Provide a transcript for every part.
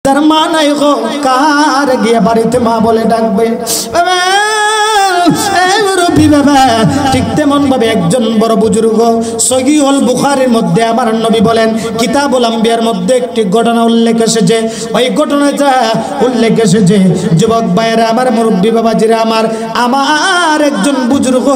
যার মা নাই গো কার গিয়ে বাড়িতে মা বলে ডাকবে ঠিক তেমন ভাবে একজন বড় বুজুর্গ সহিহুল বুখারীর মধ্যে আমার নবী বলেন কিতাবুল আম্বিয়ার মধ্যে একটি ঘটনা উল্লেখ এসেছে। ওই ঘটনাটা উল্লেখ এসেছে যুবক ভাইয়েরা আমার, মুরব্বী বাবাজিরা আমার একজন বুজুর্গ,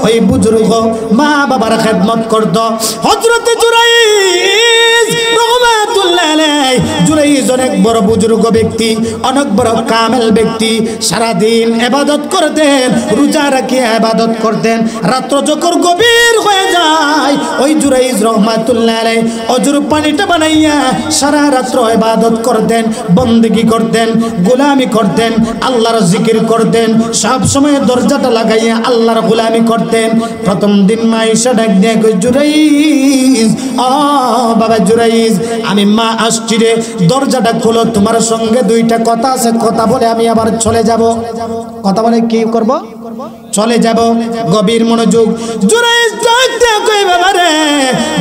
ওই বুজুর্গ মা বাবার খেদমত করত। হযরতে জুরাইজ রাহমাতুল্লাহ আলাইহি, জুরাইজ অনেক বড় বুজুর্গ ব্যক্তি, অনেক বড় কামেল ব্যক্তি, সারাদিন ইবাদত করতেন, রোজা রাখে ইবাদত করতেন। রাত্র যখন গভীর হয়ে যায় ওই জুরাইজ রাহমাতুল্লাহ আলাইহি অজুর পানিটা বানাইয়া সারা রাত্র ইবাদত করতেন, বন্দেগী করতেন, গোলামি করতেন, আল্লাহর জিকির করতেন, সব সময় দরজাটা লাগাইয়া আল্লাহর গোলামি করতেন। প্রথম দিন মা ঈশা ডাক দিয়ে কই জুরাইজ, ও বাবা জুরাইজ, আমি মা আসছি রে, দরজাটা খোলো, তোমার সঙ্গে দুইটা কথা আছে, কথা বলে আমি আবার চলে যাব। কথা বলে কি করব? চলে যাব। গভীর মনোযোগ। জুরাইজ ডাক দিয়ে কই বাবা রে,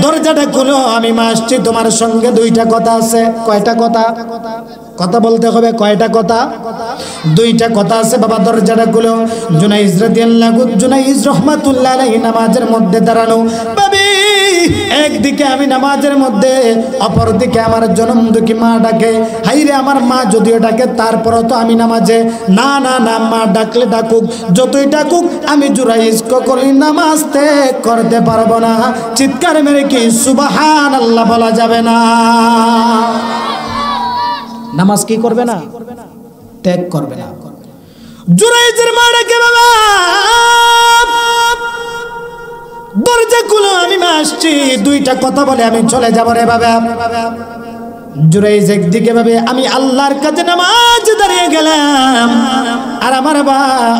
দরজাটা খোলো, আমি মা আসছি, তোমার সঙ্গে দুইটা কথা আছে। কয়টা কথা? কথা বলতে হবে। কয়টা কথা? দুইটা কথা আছে বাবা, দরজাটা খুলো। জুনাইজ রাদিয়াল্লাহু, জুনাইজ রাহমাতুল্লাহ আলাইহি নামাজের মধ্যে দাঁড়ানো। ভাবি একদিকে আমি নামাজের মধ্যে, অপর দিকে আমার জনম দুঃখী মা ডাকে। হাইরে আমার মা যদিও ডাকে তারপরও তো আমি নামাজে। না না না, মা ডাকলে ডাকুক, যতই ডাকুক আমি জুরাইজ কখনোই নামাজ ত্যাগ করতে পারবো না। চিৎকার মেরে কি সুবহানাল্লাহ বলা যাবে না? নামাজ কি করবে না? ত্যাগ করবে না। জুরাইজের মা ডাকে, বাবা দরজা খুলো, আমি মা আসছি, দুইটা কথা বলে আমি চলে যাব রে বাবা। জুরাইজ একদিকে ভাবে আমি আল্লাহর কাছে নামাজ দাঁড়িয়ে গেলাম, আর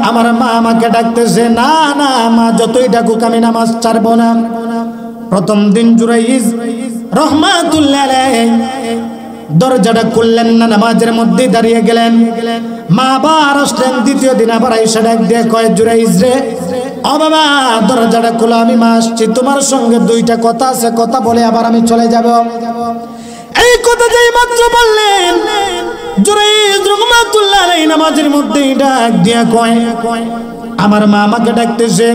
আমার মা আমাকে ডাকতেছে। না না মা, যতই ডাকুক আমি নামাজ ছাড়বো না। প্রথম দিন জুরাইজ রাহমাতুল্লাহ আলাইহি দরজাটা খুললেন না, নামাজের মধ্যে দাঁড়িয়ে গেলেন। মা আবার আসলেন দ্বিতীয় দিন, আবার আয়েশা ডাক দিয়ে কয় জুরাইজ রে, ও বাবা দরজাটা খোলো, আমি মা আসছি, তোমার সঙ্গে দুইটা কথা আছে, কথা বলে আবার আমি চলে যাব। এই কথা যেই মাত্র বললেন জুরাইজ রাহমাতুল্লাহ আলাইহি নামাজের মধ্যে ডাক দিয়া কয় আমার মা আমাকে ডাকতেছে,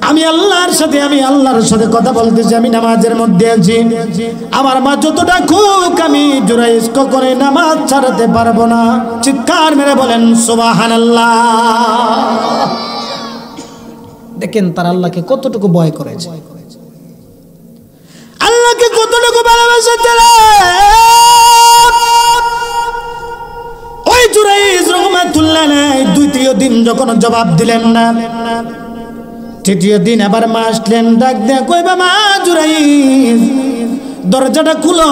আমি আল্লাহর সাথে কথা বলতেছি, আমি নামাজের মধ্যে আছি। আমার মা যত ডাকুক আমি জুরাইজ কখনোই নামাজ ছাড়তে পারবো না। চিৎকার মেরে বলেন সুবহানাল্লাহ। দেখেন তার আল্লাহকে কতটুকু ভয় করেছে, আল্লাহকে কতটুকু ভালোবাসে তারা। ওই জুরাইজ রাহমাতুল্লাহ আলাইহি দ্বিতীয় দিন যখন জবাব দিলেন না, তৃতীয় দিন আবার মা আসলেন, ডাক দেয়া কইবা মা জুরাইজ দরজাটা খুলো,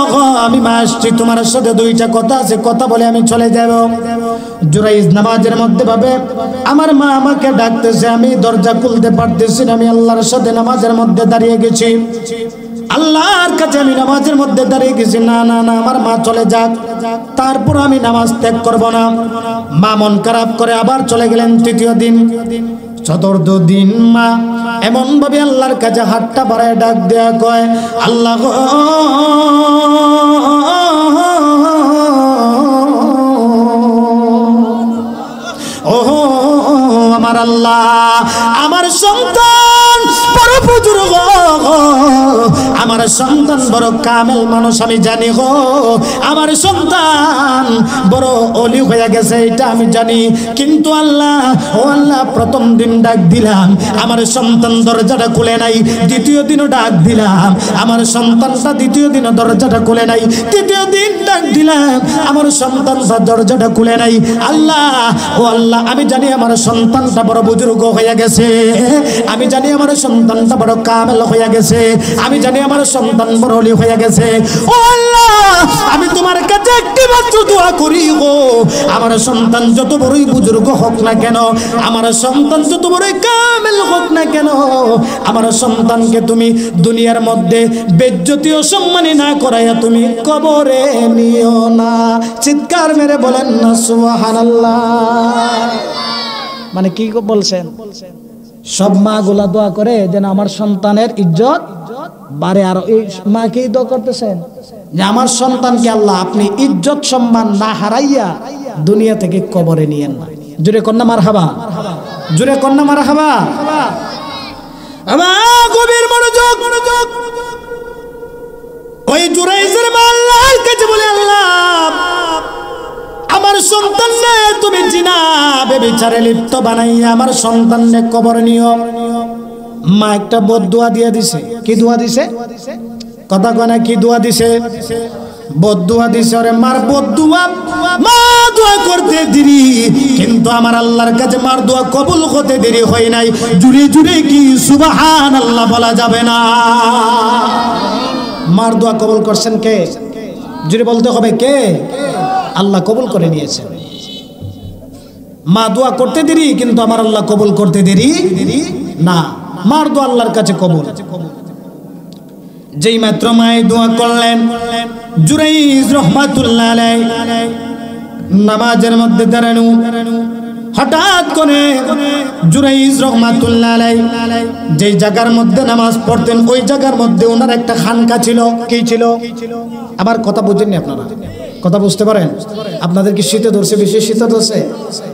আমি মা আসছি, তোমার সাথে দুইটা কথা আছে, কথা বলে আমি চলে যাব। জুরাইজ নামাজের মধ্যে ভাবে আমার মা আমাকে ডাকতেছে, আমি দরজা খুলতে পারতেছি না, আমি আল্লাহর সাথে নামাজের মধ্যে দাঁড়িয়ে গেছি, আল্লাহর কাছে আমি নামাজের মধ্যে দাঁড়িয়ে গেছি। না না না, আমার মা চলে যাক, তারপর আমি নামাজ ত্যাগ করব না। মা মন খারাপ করে আবার চলে গেলেন তৃতীয় দিন। চতুর্থ দিন মা এমন ভাবে আল্লাহর কাছে হাতটা বাড়ায় ডাক দেয়া কয় আল্লাহ গো, ও আমার আল্লাহ, আমার সন্তান বড় বুজুর্গ, আমার সন্তান বড় কামেল মানুষ আমি জানি গো, আমার সন্তান বড় ওলি হয়ে গেছে এটা আমি জানি, কিন্তু আল্লাহ ও আল্লাহ প্রথম দিন ডাক দিলাম আমার সন্তান দরজাটা খুলে নাই, দ্বিতীয় দিনও ডাক দিলাম আমার সন্তানটা দ্বিতীয় দিনও দরজাটা খুলে নাই, তৃতীয় দিন ডাক দিলাম আমার সন্তানটা দরজাটা খুলে নাই। আল্লাহ ও আল্লাহ, আমি জানি আমার সন্তানটা বড় বুজুর্গ হয়ে গেছে, আমি জানি আমার সন্তানটা বড় কামেল হয়ে গেছে, আমি জানি আমার সন্তান বড় ওলি হয়ে গেছে। ও আল্লাহ, আমি তোমার কাছে একটি মাত্র দোয়া করি গো, আমার সন্তান যত বড়ই বুজুর্গ হোক না কেন, আমার সন্তান যত বড়ই কামেল হোক না কেন, আমার সন্তানকে তুমি দুনিয়ার মধ্যে বেজ্জতি ও সম্মানী না করাইয়া তুমি কবরে নিও না। চিৎকার মেরে বলেন না সুবহানাল্লাহ। মানে কি বলছেন? সব মা গুলা দোয়া করে যেন আমার সন্তানের ইজ্জত বাড়ে, আর এই মা কি দোয়া করতেছেন? যে আমার সন্তানকে আল্লাহ আপনি ইজ্জত সম্মান না হারাইয়া দুনিয়া থেকে কবরে নিয়েন না। জোরে কন্যা মারহাবা, জোরে কন্যা মারহাবা। আমার গভীর মনোযোগ। ওই জুরাইজের মা আল্লাহর কাছে বলে, আল্লাহ আমার সন্তানকে তুমি জিনা ব্যভিচারে লিপ্ত বানাইয়া আমার সন্তানকে কবরে নিও। মা একটা বদদুয়া দিয়ে দিছে। কি দোয়া দিছে? কথা কয় না, কি দোয়া দিছে? বদদুয়া দিছে। ওরে মার বদদুয়া, মা দোয়া করতে দেরি, কিন্তু আমার আল্লাহর কাছে মার দোয়া কবুল হতে দেরি হয় নাই। জুড়ে জুড়ে কি সুবহানাল্লাহ বলা যাবে না? মার দোয়া কবুল করছেন কে? জুড়ে বলতে হবে কে? আল্লাহ কবুল করে নিয়েছেন। মা দোয়া করতে দেরি, কিন্তু আমার আল্লাহ কবুল করতে দেরি না। মার দোয়া আল্লাহর কাছে কবুল। যেই মাত্র মায়ের দোয়া করলেন, জুরাইজ রাহমাতুল্লাহ আলাইহি নামাজের মধ্যে দাঁড়ানো, হঠাৎ করে জুরাইজ রাহমাতুল্লাহ আলাইহি যেই জায়গার মধ্যে নামাজ পড়তেন ওই জায়গার মধ্যে ওনার একটা খানকা ছিল। কি ছিল? আবার কথা বুঝেননি আপনারা? কথা বুঝতে পারেন? আপনাদের কি শীতে ধরছে? বেশি শীতে ধরছে?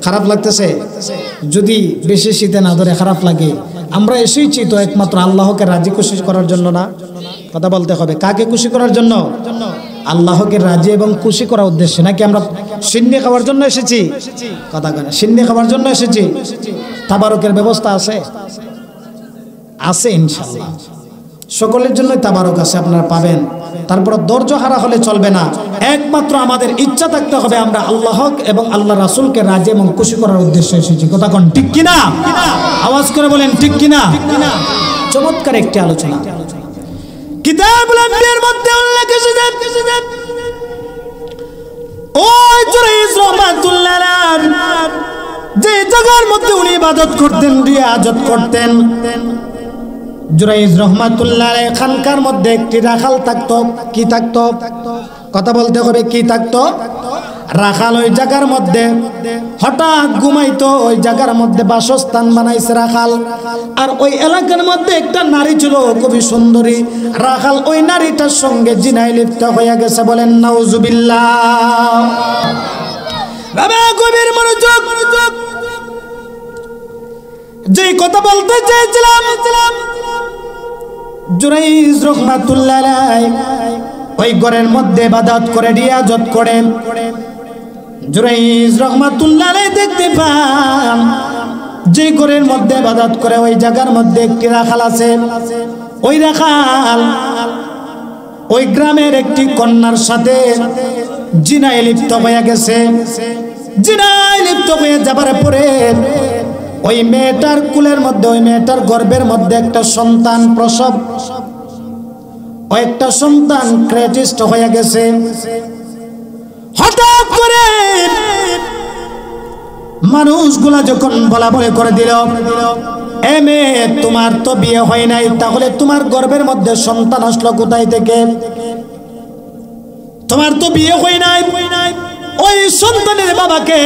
খারাপ লাগতেছে? যদি বেশি শীতে না ধরে খারাপ লাগে, আমরা এসেইছি তো একমাত্র আল্লাহকে রাজি খুশি করার জন্য না? কথা বলতে হবে। কাকে খুশি করার জন্য? আল্লাহকে রাজি এবং খুশি করার উদ্দেশ্যে। নাকি আমরা সিন্নি খাওয়ার জন্য এসেছি? কথা কেন? সিন্নি খাওয়ার জন্য এসেছি? তাবারকের ব্যবস্থা আছে? আছে ইনশাআল্লাহ। সকলের জন্য তাবারক আছে, আপনারা পাবেন। তারপর ধৈর্য হারা হলে চলবে না। একমাত্র আমাদের ইচ্ছা থাকতে হবে আমরা আল্লাহ এবং আল্লাহ রাসূলকে রাজি এবং খুশি করার উদ্দেশ্যে এসেছি। কথা কোন ঠিক কিনা? আওয়াজ করে বলেন ঠিক কিনা? চমৎকার একটি আলোচনা কিতাবুল আম্বিয়ার মধ্যে উল্লেখ এসেছে। ওই জুরাইজ রাহমাতুল্লাহ আলাইহি যে জায়গার মধ্যে উনি ইবাদত করতেন, রিয়াজত করতেন, জুরাইজ রাহমাতুল্লাহ আলাইহি খানকার মধ্যে একটি রাখাল থাকতো। কি থাকতো? কথা বলতে হবে। কি থাকতো? রাখাল। ওই জায়গার মধ্যে হঠাৎ ঘুমাইতো। ওই জায়গার মধ্যে বাসস্থান বানাইছে রাখাল। আর ওই এলাকার মধ্যে একটা নারী ছিল খুবই সুন্দরী। রাখাল ওই নারীটার সঙ্গে জিনায় লিপ্ত হয়ে গেছে। বলেন নাউজুবিল্লাহ। বাবা গভীর মনোযোগ। যে কথা বলতে চেয়েছিলাম, জুরাইজ রাহমাতুল্লাহ আলাইহি ওই ঘরের মধ্যে ইবাদত করে রিয়াজত করেন। জুরাইজ রাহমাতুল্লাহ আলাইহি দেখতে পান যে ঘরের মধ্যে ইবাদত করে ওই জায়গার মধ্যে একটি রাখাল আছে। ওই রাখাল ওই গ্রামের একটি কন্যার সাথে জিনায় লিপ্ত হয়ে গেছে। জিনায় লিপ্ত হয়ে যাবার পরে ওই মেয়েটার কুলের মধ্যে, ওই মেয়েটার গর্ভের মধ্যে একটা সন্তান প্রসব, ও একটা সন্তান ক্রেটিস্ট হয়ে গেছে। হঠাৎ করে মানুষগুলা যখন বলা বলে করে দিল, এ মেয়ে তোমার তো বিয়ে হয় নাই, তাহলে তোমার গর্ভের মধ্যে সন্তান আসলো কোথায় থেকে? তোমার তো বিয়ে হয় নাই, ওই সন্তানের বাবাকে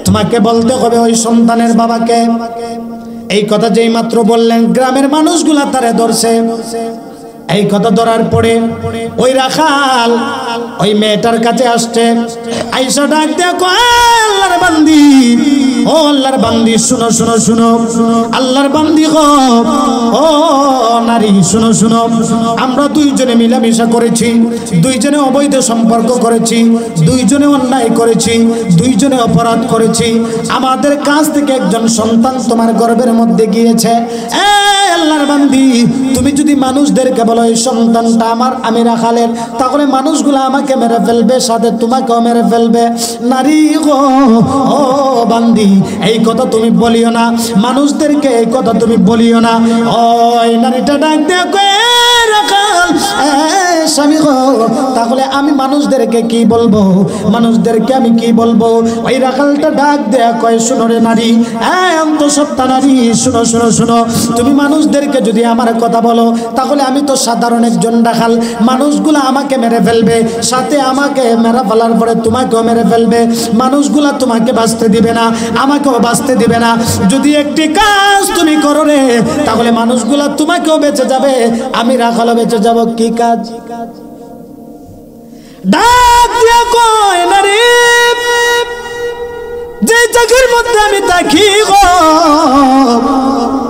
তোমাকে বলতে হবে। ওই সন্তানের বাবাকে। এই কথা যেই মাত্র বললেন গ্রামের মানুষগুলা তারে ধরছে। এই কথা ধরার পরে ওই রাখাল ওই মেয়েটার কাছে আসছে। আইসা ডাক দিয়ে কয়, আল্লাহর বান্দি, ও আল্লাহর বান্দি, শুনো শুনো শুনো, আল্লাহর বান্দি গো, ও নারী শুনো শুনো, আমরা দুইজনে মিলামিশা করেছি, দুইজনে অবৈধ সম্পর্ক করেছি, দুইজনে অন্যায় করেছি, দুইজনে অপরাধ করেছি। আমাদের কাছ থেকে একজন সন্তান তোমার গর্ভের মধ্যে গিয়েছে। আল্লাহর বান্দি, তুমি যদি মানুষদেরকে বলো এই সন্তানটা আমার, আমি রাখালের, তাহলে মানুষগুলো আমাকে মেরে ফেলবে, সাথে তোমাকেও মেরে ফেলবে। নারী গো, ও বান্দি, এই কথা তুমি বলিও না, মানুষদেরকে এই কথা তুমি বলিও না। ওই নারীটা ডাক দিয়ে কয়, রাখাল স্বামী গো, তাহলে আমি মানুষদেরকে কি বলবো? মানুষদেরকে আমি কি বলবো? ওই রাখালটা ডাক দেয়া কয়, শুনো রে নারী, অন্তঃসত্ত্বা নারী, শুনো শুনো শুনো, তুমি মানুষদেরকে যদি আমার কথা বলো, তাহলে আমি তো সাধারণ একজন রাখাল, মানুষগুলা আমাকে মেরে ফেলবে, সাথে আমাকে মেরে ফেলার পরে তোমাকেও মেরে ফেলবে। মানুষগুলা তোমাকে বাঁচতে দিবে না, আমাকেও বাঁচতে দিবে না। যদি একটি কাজ তুমি করো রে, তাহলে মানুষগুলা তোমাকেও বেঁচে যাবে, আমি রাখালও বেঁচে যাব। কি কাজ? ডাক দিয়া কয় নারী যে জায়গার মধ্যে আমি থাকি গো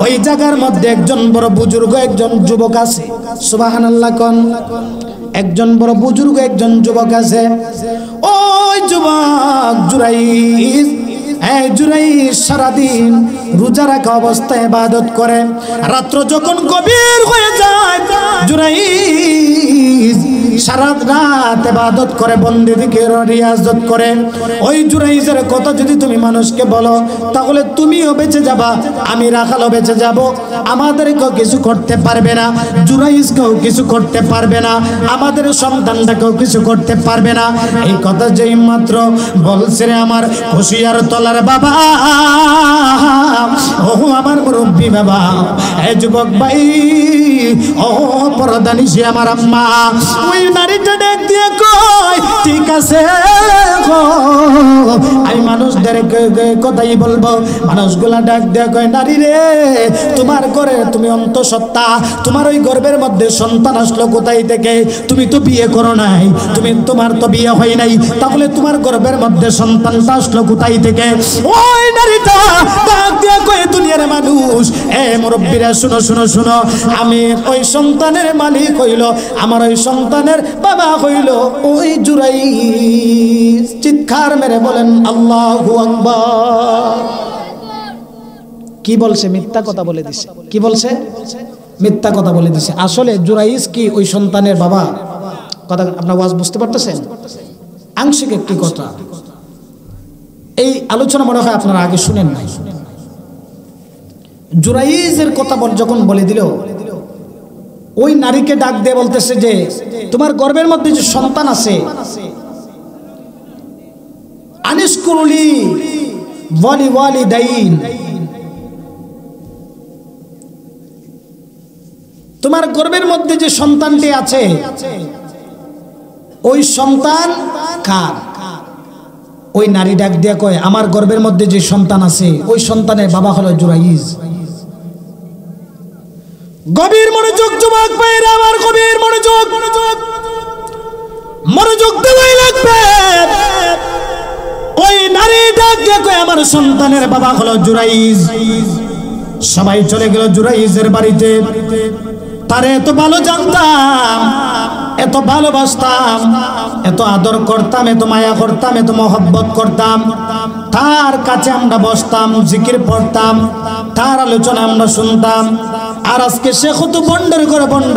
ওই জায়গার মধ্যে একজন বড় বুজুর্গ একজন যুবক আছে সুবহানাল্লাহ কোন একজন বড় বুজুর্গ একজন যুবক আছে ওই যুবক জুরাইজ এই জুরাইজ সারাদিন রোজা রাখা অবস্থায় ইবাদত করে রাত্র যখন গভীর হয়ে যায় জুরাইজ সারা রাত ইবাদত করে বন্দেগী রিয়াজত করে ওই জুরাইজের কথা যদি তুমি মানুষকে বলো তাহলে তুমিও বেঁচে যাবা আমি রাখালও বেঁচে যাব আমাদেরকেও কিছু করতে পারবে না জুরাইজকেও কিছু করতে পারবে না আমাদের সন্তানটাকেও কিছু করতে পারবে না এই কথা যেই মাত্র বলছে রে আমার খুশিয়ার তলার বাবা ও আমার মুরব্বী বাবা এই যুবক ভাই ও পরদানিশি আমার আম্মা ওই নারীটা ডাক দিয়ে কয় ঠিক আছে গো আমি মানুষদেরকে কথাই বলবো মানুষগুলা ডাক দিয়ে কয় নারী রে তোমার ঘরে তুমি অন্তঃসত্ত্বা তোমার ওই গর্ভের মধ্যে সন্তান আসলো কোথায় থেকে তুমি তো বিয়ে করো নাই তোমার তো বিয়ে হয় নাই তাহলে তোমার গর্ভের মধ্যে সন্তানটা আসলো কোথায় থেকে ওই নারীটা ডাক দিয়ে কয় দুনিয়ার মানুষ এ মুরব্বীরা শুনো শুনো শুনো আমি ওই সন্তানের মালিক হইল আমার ওই সন্তানের বাবা হইল ওই জুরাইজ চিৎকার মেরে বলেন আল্লাহু আকবার কি বলছে মিথ্যা কথা বলে দিছে কি বলছে মিথ্যা কথা বলে দিছে আসলে জুরাইজ কি ওই সন্তানের বাবা কথা আপনারা ওয়াজ বুঝতে পারতেছেন আংশিক একটি কথা এই আলোচনা মনে হয় আপনারা আগে শুনেন নাই জুরাইজের কথা যখন বলে দিল ওই নারীকে ডাক দিয়ে বলতেছে যে তোমার গর্ভের মধ্যে যে সন্তান আছে আনিশকুরুলি ওয়ালিদাইন তোমার গর্ভের মধ্যে যে সন্তানটি আছে ওই সন্তান কার ওই নারী ডাক দিয়ে কয় আমার গর্ভের মধ্যে যে সন্তান আছে ওই সন্তানের বাবা হলো জুরাইজ গভীর মনোযোগ যুবক ভাইরা আমার গভীর মনোযোগ মনোযোগ দেওয়াই লাগবে ওই নারী ডাক দিয়ে কয় আমার সন্তানের বাবা হলো জুরাইজ সবাই চলে গেল জুরাইজের বাড়িতে তারে এত ভালো জানতাম এত ভালোবাসতাম এত আদর করতাম এত মায়া করতাম এত মহব্বত করতাম তার কাছে আমরা বসতাম জিকির পড়তাম তার আলোচনা আমরা শুনতাম আর আজকে সে কত বন্ডের করে বন্ড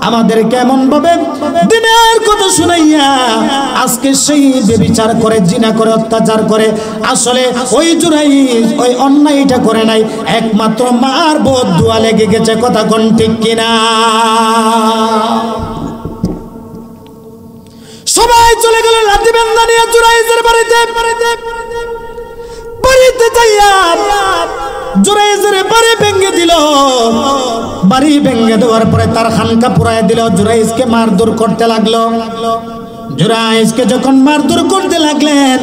আমাদের কেমন ভাবে দিনের কথা শুনাইয়া আজকে সেই বেবিচার করে জিনা করে অত্যাচার করে আসলে ওই জুরাইজ ওই অন্যায়টা করে নাই একমাত্র মার বদদুয়া লেগে গেছে কথা কোন ঠিক কিনা সবাই চলে গেল লাঠিবেন্দা নিয়ে জুরাইজের বাড়িতে যাইয়া জুরাইজের বাড়ি ভেঙে দিল বাড়ি ভেঙে দেওয়ার পরে তার খানকা পুরাই দিল জুরাইজকে মারধর করতে লাগলো জুরাইজকে যখন মারধর করতে লাগলেন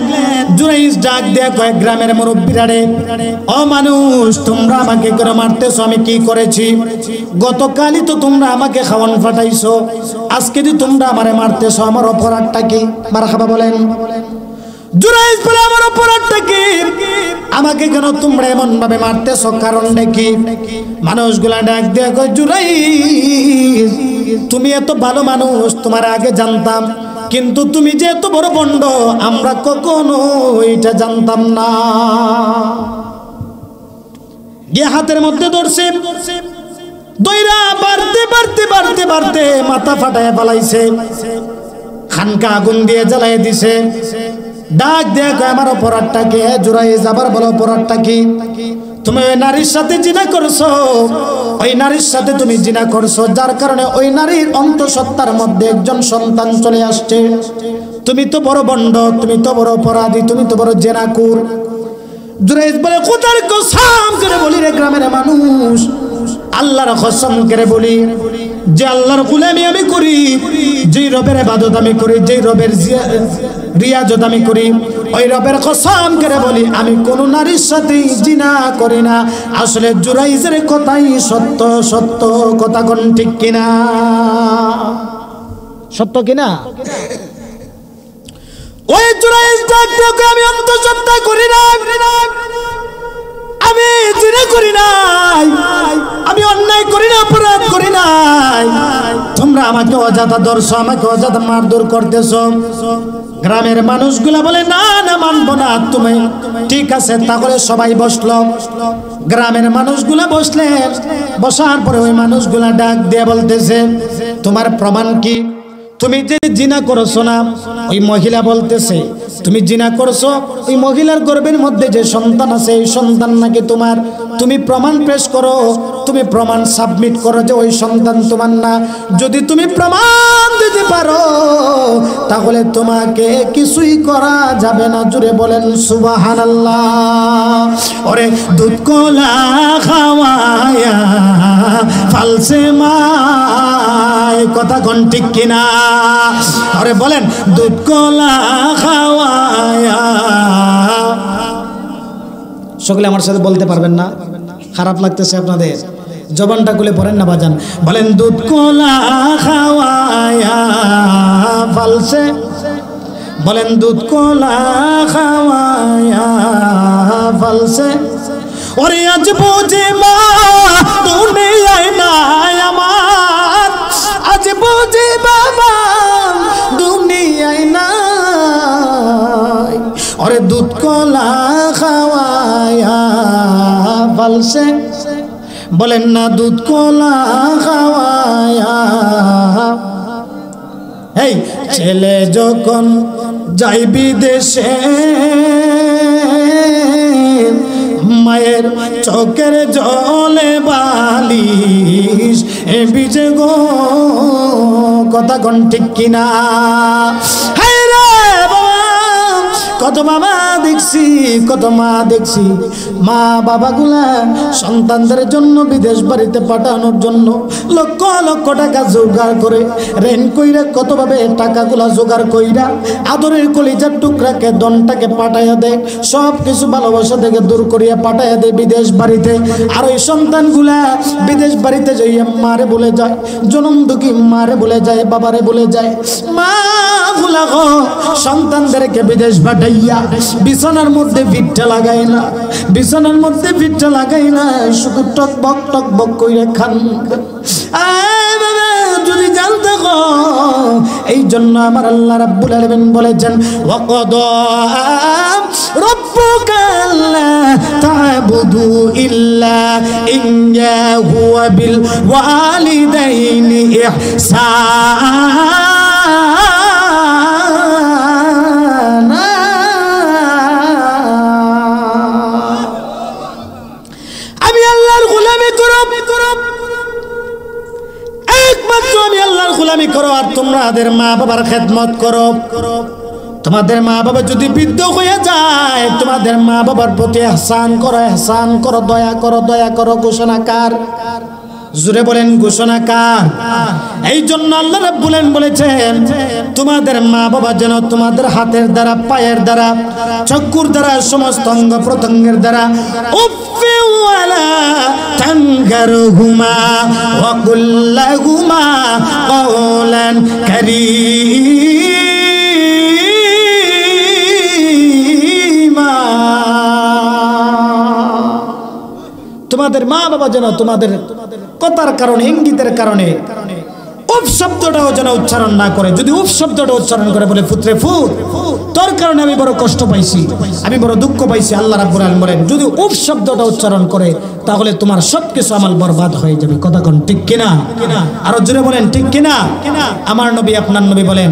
জুরাইজ ডাক দেয়া কয়েক গ্রামের মুরব্বীরা রে ও মানুষ তোমরা আমাকে করে মারতেছো আমি কি করেছি গতকালই তো তোমরা আমাকে খাওয়ান ফাটাইছো আজকে যদি তোমরা আমারে মারতেছো আমার অপরাধটা কি মারহাবা বলেন জুরাইজ বলে আমার অপরাধটা কি আমাকে কেন তোমরা এমন ভাবে মারতেছো কারণটা কি মানুষগুলা ডাক দেয়া কয় জুরাইজ তুমি এত ভালো মানুষ তোমার আগে জানতাম কিন্তু তুমি যে এত বড় বন্ড আমরা কখনো এটা জানতাম না গিয়ে হাতের মধ্যে ধরছে দইরা বাড়তে বাড়তে বাড়তে বাড়তে মাথা ফাটায় পালাইছে খানকা আগুন দিয়ে জ্বালাই দিছে ডাক দেয়া কয় আমার অপরাধটা কি জুরাইজ আবার বলো অপরাধটা কি তুমি ওই নারীর সাথে জিনা করছো ওই নারীর সাথে তুমি জিনা করছো যার কারণে ওই নারীর অন্তঃসত্ত্বার মধ্যে একজন সন্তান চলে আসছে তুমি তো বড় বন্ড তুমি তো বড় অপরাধী তুমি তো বড় জেনাকুর জুরাইজ বলে খোদার কসম করে বলি রে গ্রামের মানুষ আল্লাহর কসম করে বলি যে আল্লাহর গোলামি আমি করি যে রবের ইবাদত আমি করি যে রবের রিয়াজত আমি করি ওই রবের কসম করে বলি আমি কোন নারীর সাথে জিনা করি না আসলে জুরাইজের কথাই সত্য সত্য কথা কোন ঠিক কিনা সত্য কিনা ওই জুরাইজ ডাকতে আমি অন্তঃসত্ত্বা করি না, আমি জিনা করি নাই, আমি অন্যায় করি না, অপরাধ করি নাই, তোমরা আমাকে অযথা ধরছো, আমাকে অযথা মারধর করতেছো। গ্রামের মানুষগুলা বলে না না মানবো না তুমি, ঠিক আছে তাহলে সবাই বসলো। গ্রামের মানুষগুলা বসলেন, বসার পরে ওই মানুষগুলা ডাক দিয়ে বলতেছে তোমার প্রমাণ কি? তুমি যে জিনা করছো না, ওই মহিলা বলতেছে তুমি জিনা করছো, ওই মহিলার গর্ভের মধ্যে যে সন্তান আছে এই সন্তান নাকি তোমার, তুমি প্রমাণ পেশ করো, তুমি প্রমাণ সাবমিট করো যে ওই সন্তান তোমার না। যদি তুমি প্রমাণ দিতে পারো তাহলে তোমাকে কিছুই করা যাবে না। জুড়ে বলেন সুবহানাল্লাহ। ওরে দুধ কোলা খাওয়ায়া ফালসে মায়, কথা কোন ঠিক কিনা? আরে বলেন দুধ কোলা খাওয়ায়া, সকলে আমার সাথে বলতে পারবেন না? খারাপ লাগতেছে আপনাদের? জবানটা খুলে পড়েন না বাজান। বলেন দুধ কোলা খাওয়ায়া ফালসে, বলেন দুধ কোলা খাওয়ায়া ফালসে। ওরে আজ বুঝি মা দুনিয়ায় নাই আমার, আজ বুঝি বাবা দুনিয়ায় নাই। ওরে দুধ কোলা খাওয়ায়া ফালসে, বলেন না দুধ কোলা খাওয়ায়া। এই ছেলে যখন যাই বিদেশে, মায়ের চোখের জলে বালিশ এ বিজে গো, কথা কোন ঠিক কিনা? কত বাবা দেখছি, কত মা দেখছি, মা বাবাগুলা সন্তানদের জন্য বিদেশ বাড়িতে পাঠানোর জন্য লক্ষ লক্ষ টাকা জোগাড় করে, রেন কইরা কতভাবে টাকাগুলা জোগাড় কইরা আদরের কলিজার টুকরাকে দনটাকে পাঠাইয়া দেয়, সব কিছু ভালোবাসা থেকে দূর করিয়া পাঠাইয়া দেয় বিদেশ বাড়িতে। আর ওই সন্তানগুলা বিদেশ বাড়িতে যাইয়া মারে বলে যায়, জনম দুঃখী মারে বলে যায়, বাবারে বলে যায়। মা গুলা গো সন্তানদেরকে বিদেশ পাঠাইয়া বিছানার মধ্যে ভিটটা লাগাই না, বিছানার মধ্যে ভিটটা লাগাই না, শুধু টক বক কইরা খান। যদি জানতে গো, এই জন্য আমার আল্লাহ রাব্বুল আলামিন বলেছেন ওয়াকাদা রাব্বুকা আল্লা তা'বুদু ইল্লা ইয়্যাহু ওয়া বিল ওয়ালিদাইনি ইহসানা। আমি আল্লাহর গোলামি করব, একমাত্র আমি আল্লাহর গোলামি করো, আর তোমাদের মা বাবার খেদমত করো। তোমাদের মা বাবা যদি বৃদ্ধ হয়ে যায়, তোমাদের মা বাবার প্রতি ইহসান করো, ইহসান করো, দয়া করো, দয়া করো। ঘোষণাকার, জুড়ে বলেন ঘোষণাকার। এই জন্য আল্লাহ রাব্বুল আলামিন বলেছেন তোমাদের মা বাবা যেন তোমাদের হাতের দ্বারা, পায়ের দ্বারা, চক্ষুর দ্বারা, সমস্ত অঙ্গ প্রত্যঙ্গের দ্বারা উফি ওয়ালা তানগারহুমা ওয়া কুল লাহুমা কাওলান কারীমা। তোমাদের মা বাবা যেন তোমাদের কথার কারণে, ইঙ্গিতের কারণে উফ শব্দটাও যেন উচ্চারণ না করে। যদি উফ শব্দটা উচ্চারণ করে বলে পুত্রে ফুট, তোর কারণে আমি বড় কষ্ট পাইছি, আমি বড় দুঃখ পাইছি, আল্লাহ রাব্বুল আলামিন বলেন যদি উফ শব্দটা উচ্চারণ করে তাহলে তোমার সবকিছু আমল বরবাদ হয়ে যাবে। কথা কোন ঠিক কিনা? আরো জোরে বলেন ঠিক কিনা? আমার নবী, আপনার নবী বলেন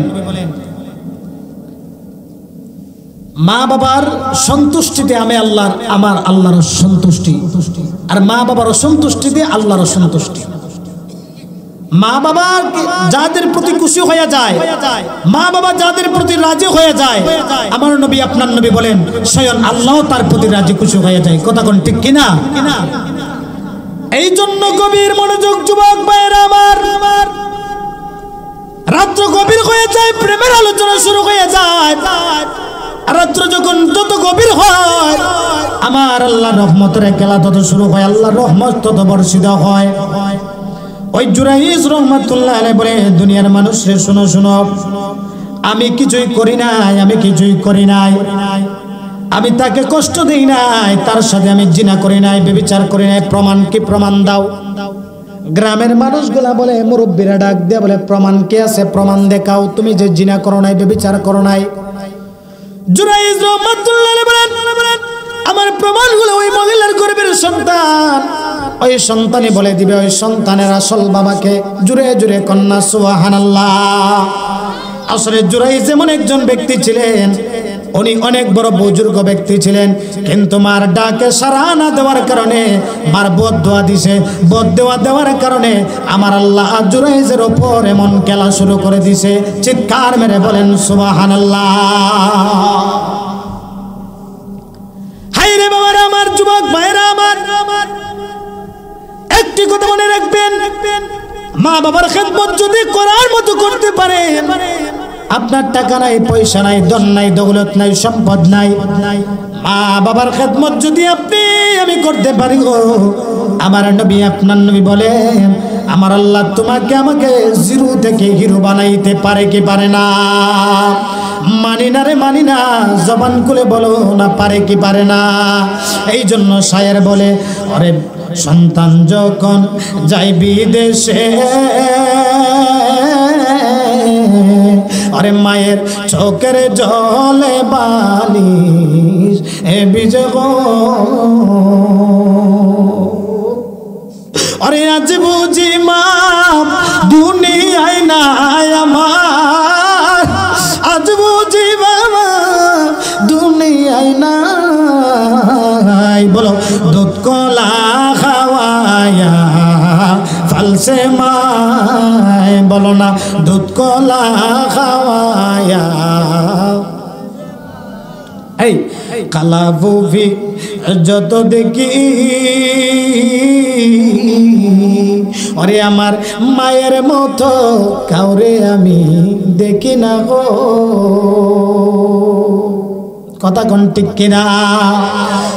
মা বাবার সন্তুষ্টিতে আমি আল্লাহর, আমার আল্লাহর সন্তুষ্টি, আর মা বাবার অসন্তুষ্টিতে আল্লাহর অসন্তুষ্টি। মা বাবা যাদের প্রতি খুশি হয়ে যায়, মা বাবা যাদের প্রতি রাজি হয়ে যায়, আমার নবী, আপনার নবী বলেন স্বয়ং আল্লাহ তার প্রতি রাজি খুশি হয়ে যায়। কথা কোন ঠিক কিনা? এই জন্য গভীর মনোযোগ যুবক ভাইয়েরা আমার, রাত্র গভীর হয়ে যায়, প্রেমের আলোচনা শুরু হয়ে যায়। রাত্র যখন তত গভীর হয়, আমার আল্লাহর রহমতের খেলা তত শুরু হয়, আল্লাহর রহমত তত বর্ষিত হয়। ওই জুরাইজ রহমাতুল্লাহ আলাইহি বলে দুনিয়ার মানুষ রে শোনো শোনো, আমি কিছুই করি নাই, আমি কিছুই করি নাই, আমি তাকে কষ্ট দেই নাই, তার সাথে আমি জিনা করি নাই, ব্যভিচার করি নাই, প্রমাণ কি? প্রমাণ দাও। গ্রামের মানুষগুলা বলে, মুরব্বীরা ডাক দিয়ে বলে, প্রমাণ কে আছে? প্রমাণ দেখাও, তুমি যে জিনা করো নাই, ব্যভিচার করো নাই। জুরাইজ রাহমাতুল্লাহ আলাইহি বলেন, আমার প্রমাণগুলো ওই মহিলার গর্ভের সন্তান, ওই সন্তানই বলে দিবে ওই সন্তানের আসল বাবাকে। জুড়ে জুড়ে কন্যা সুবহানাল্লাহ। আসলে জুরাইজ যেমন একজন ব্যক্তি ছিলেন, উনি অনেক বড় বুজুর্গ ব্যক্তি ছিলেন, কিন্তু মার ডাকে সাড়া না দেওয়ার কারণে, মার বদদোয়া দিছে, বদদোয়া দেওয়ার কারণে আমার আল্লাহ জুরাইজের উপর এমন খেলা শুরু করে দিছে। চিৎকার মেরে বলেন সুবহানাল্লাহ। হায়রে বাবারা আমার, যুবক ভাইরা আমার, একটি কথা মনে রাখবেন, মা বাবার খেদমত যদি করার মতো করতে পারে, আপনার টাকা নাই, পয়সা নাই, ধন নাই, দৌলত নাই, সম্পদ নাই, মা বাবার খেদমত যদি আপনি আমি করতে পারি গো, আমার নবী, আপনার নবী বলেন, আমার আল্লাহ তোমাকে আমাকে জিরো থেকে হিরো বানাইতে পারে কি পারে না? মানি না রে, মানি না, জবান খুলে বলো না, পারে কি পারে না? এই জন্য শায়ের বলে, আরে সন্তান যখন যাই বিদেশে, আরে মায়ের চোখের জলে বালিশ এ বিজে গো, আরে আজ বুঝি মা দুনিয়ায় নাই আমার, আজ বুঝি বাবা দুনিয়ায় নাই। বলো, দুধ কলা খাওয়ায়া ফালসে মায়, বলো না, দুধ কলা খাওয়ায়া। এই কালা বুভি যত দেখি, আরে আমার মায়ের মতো কাউরে আমি দেখি না গো। কথা কোন ঠিক কিনা?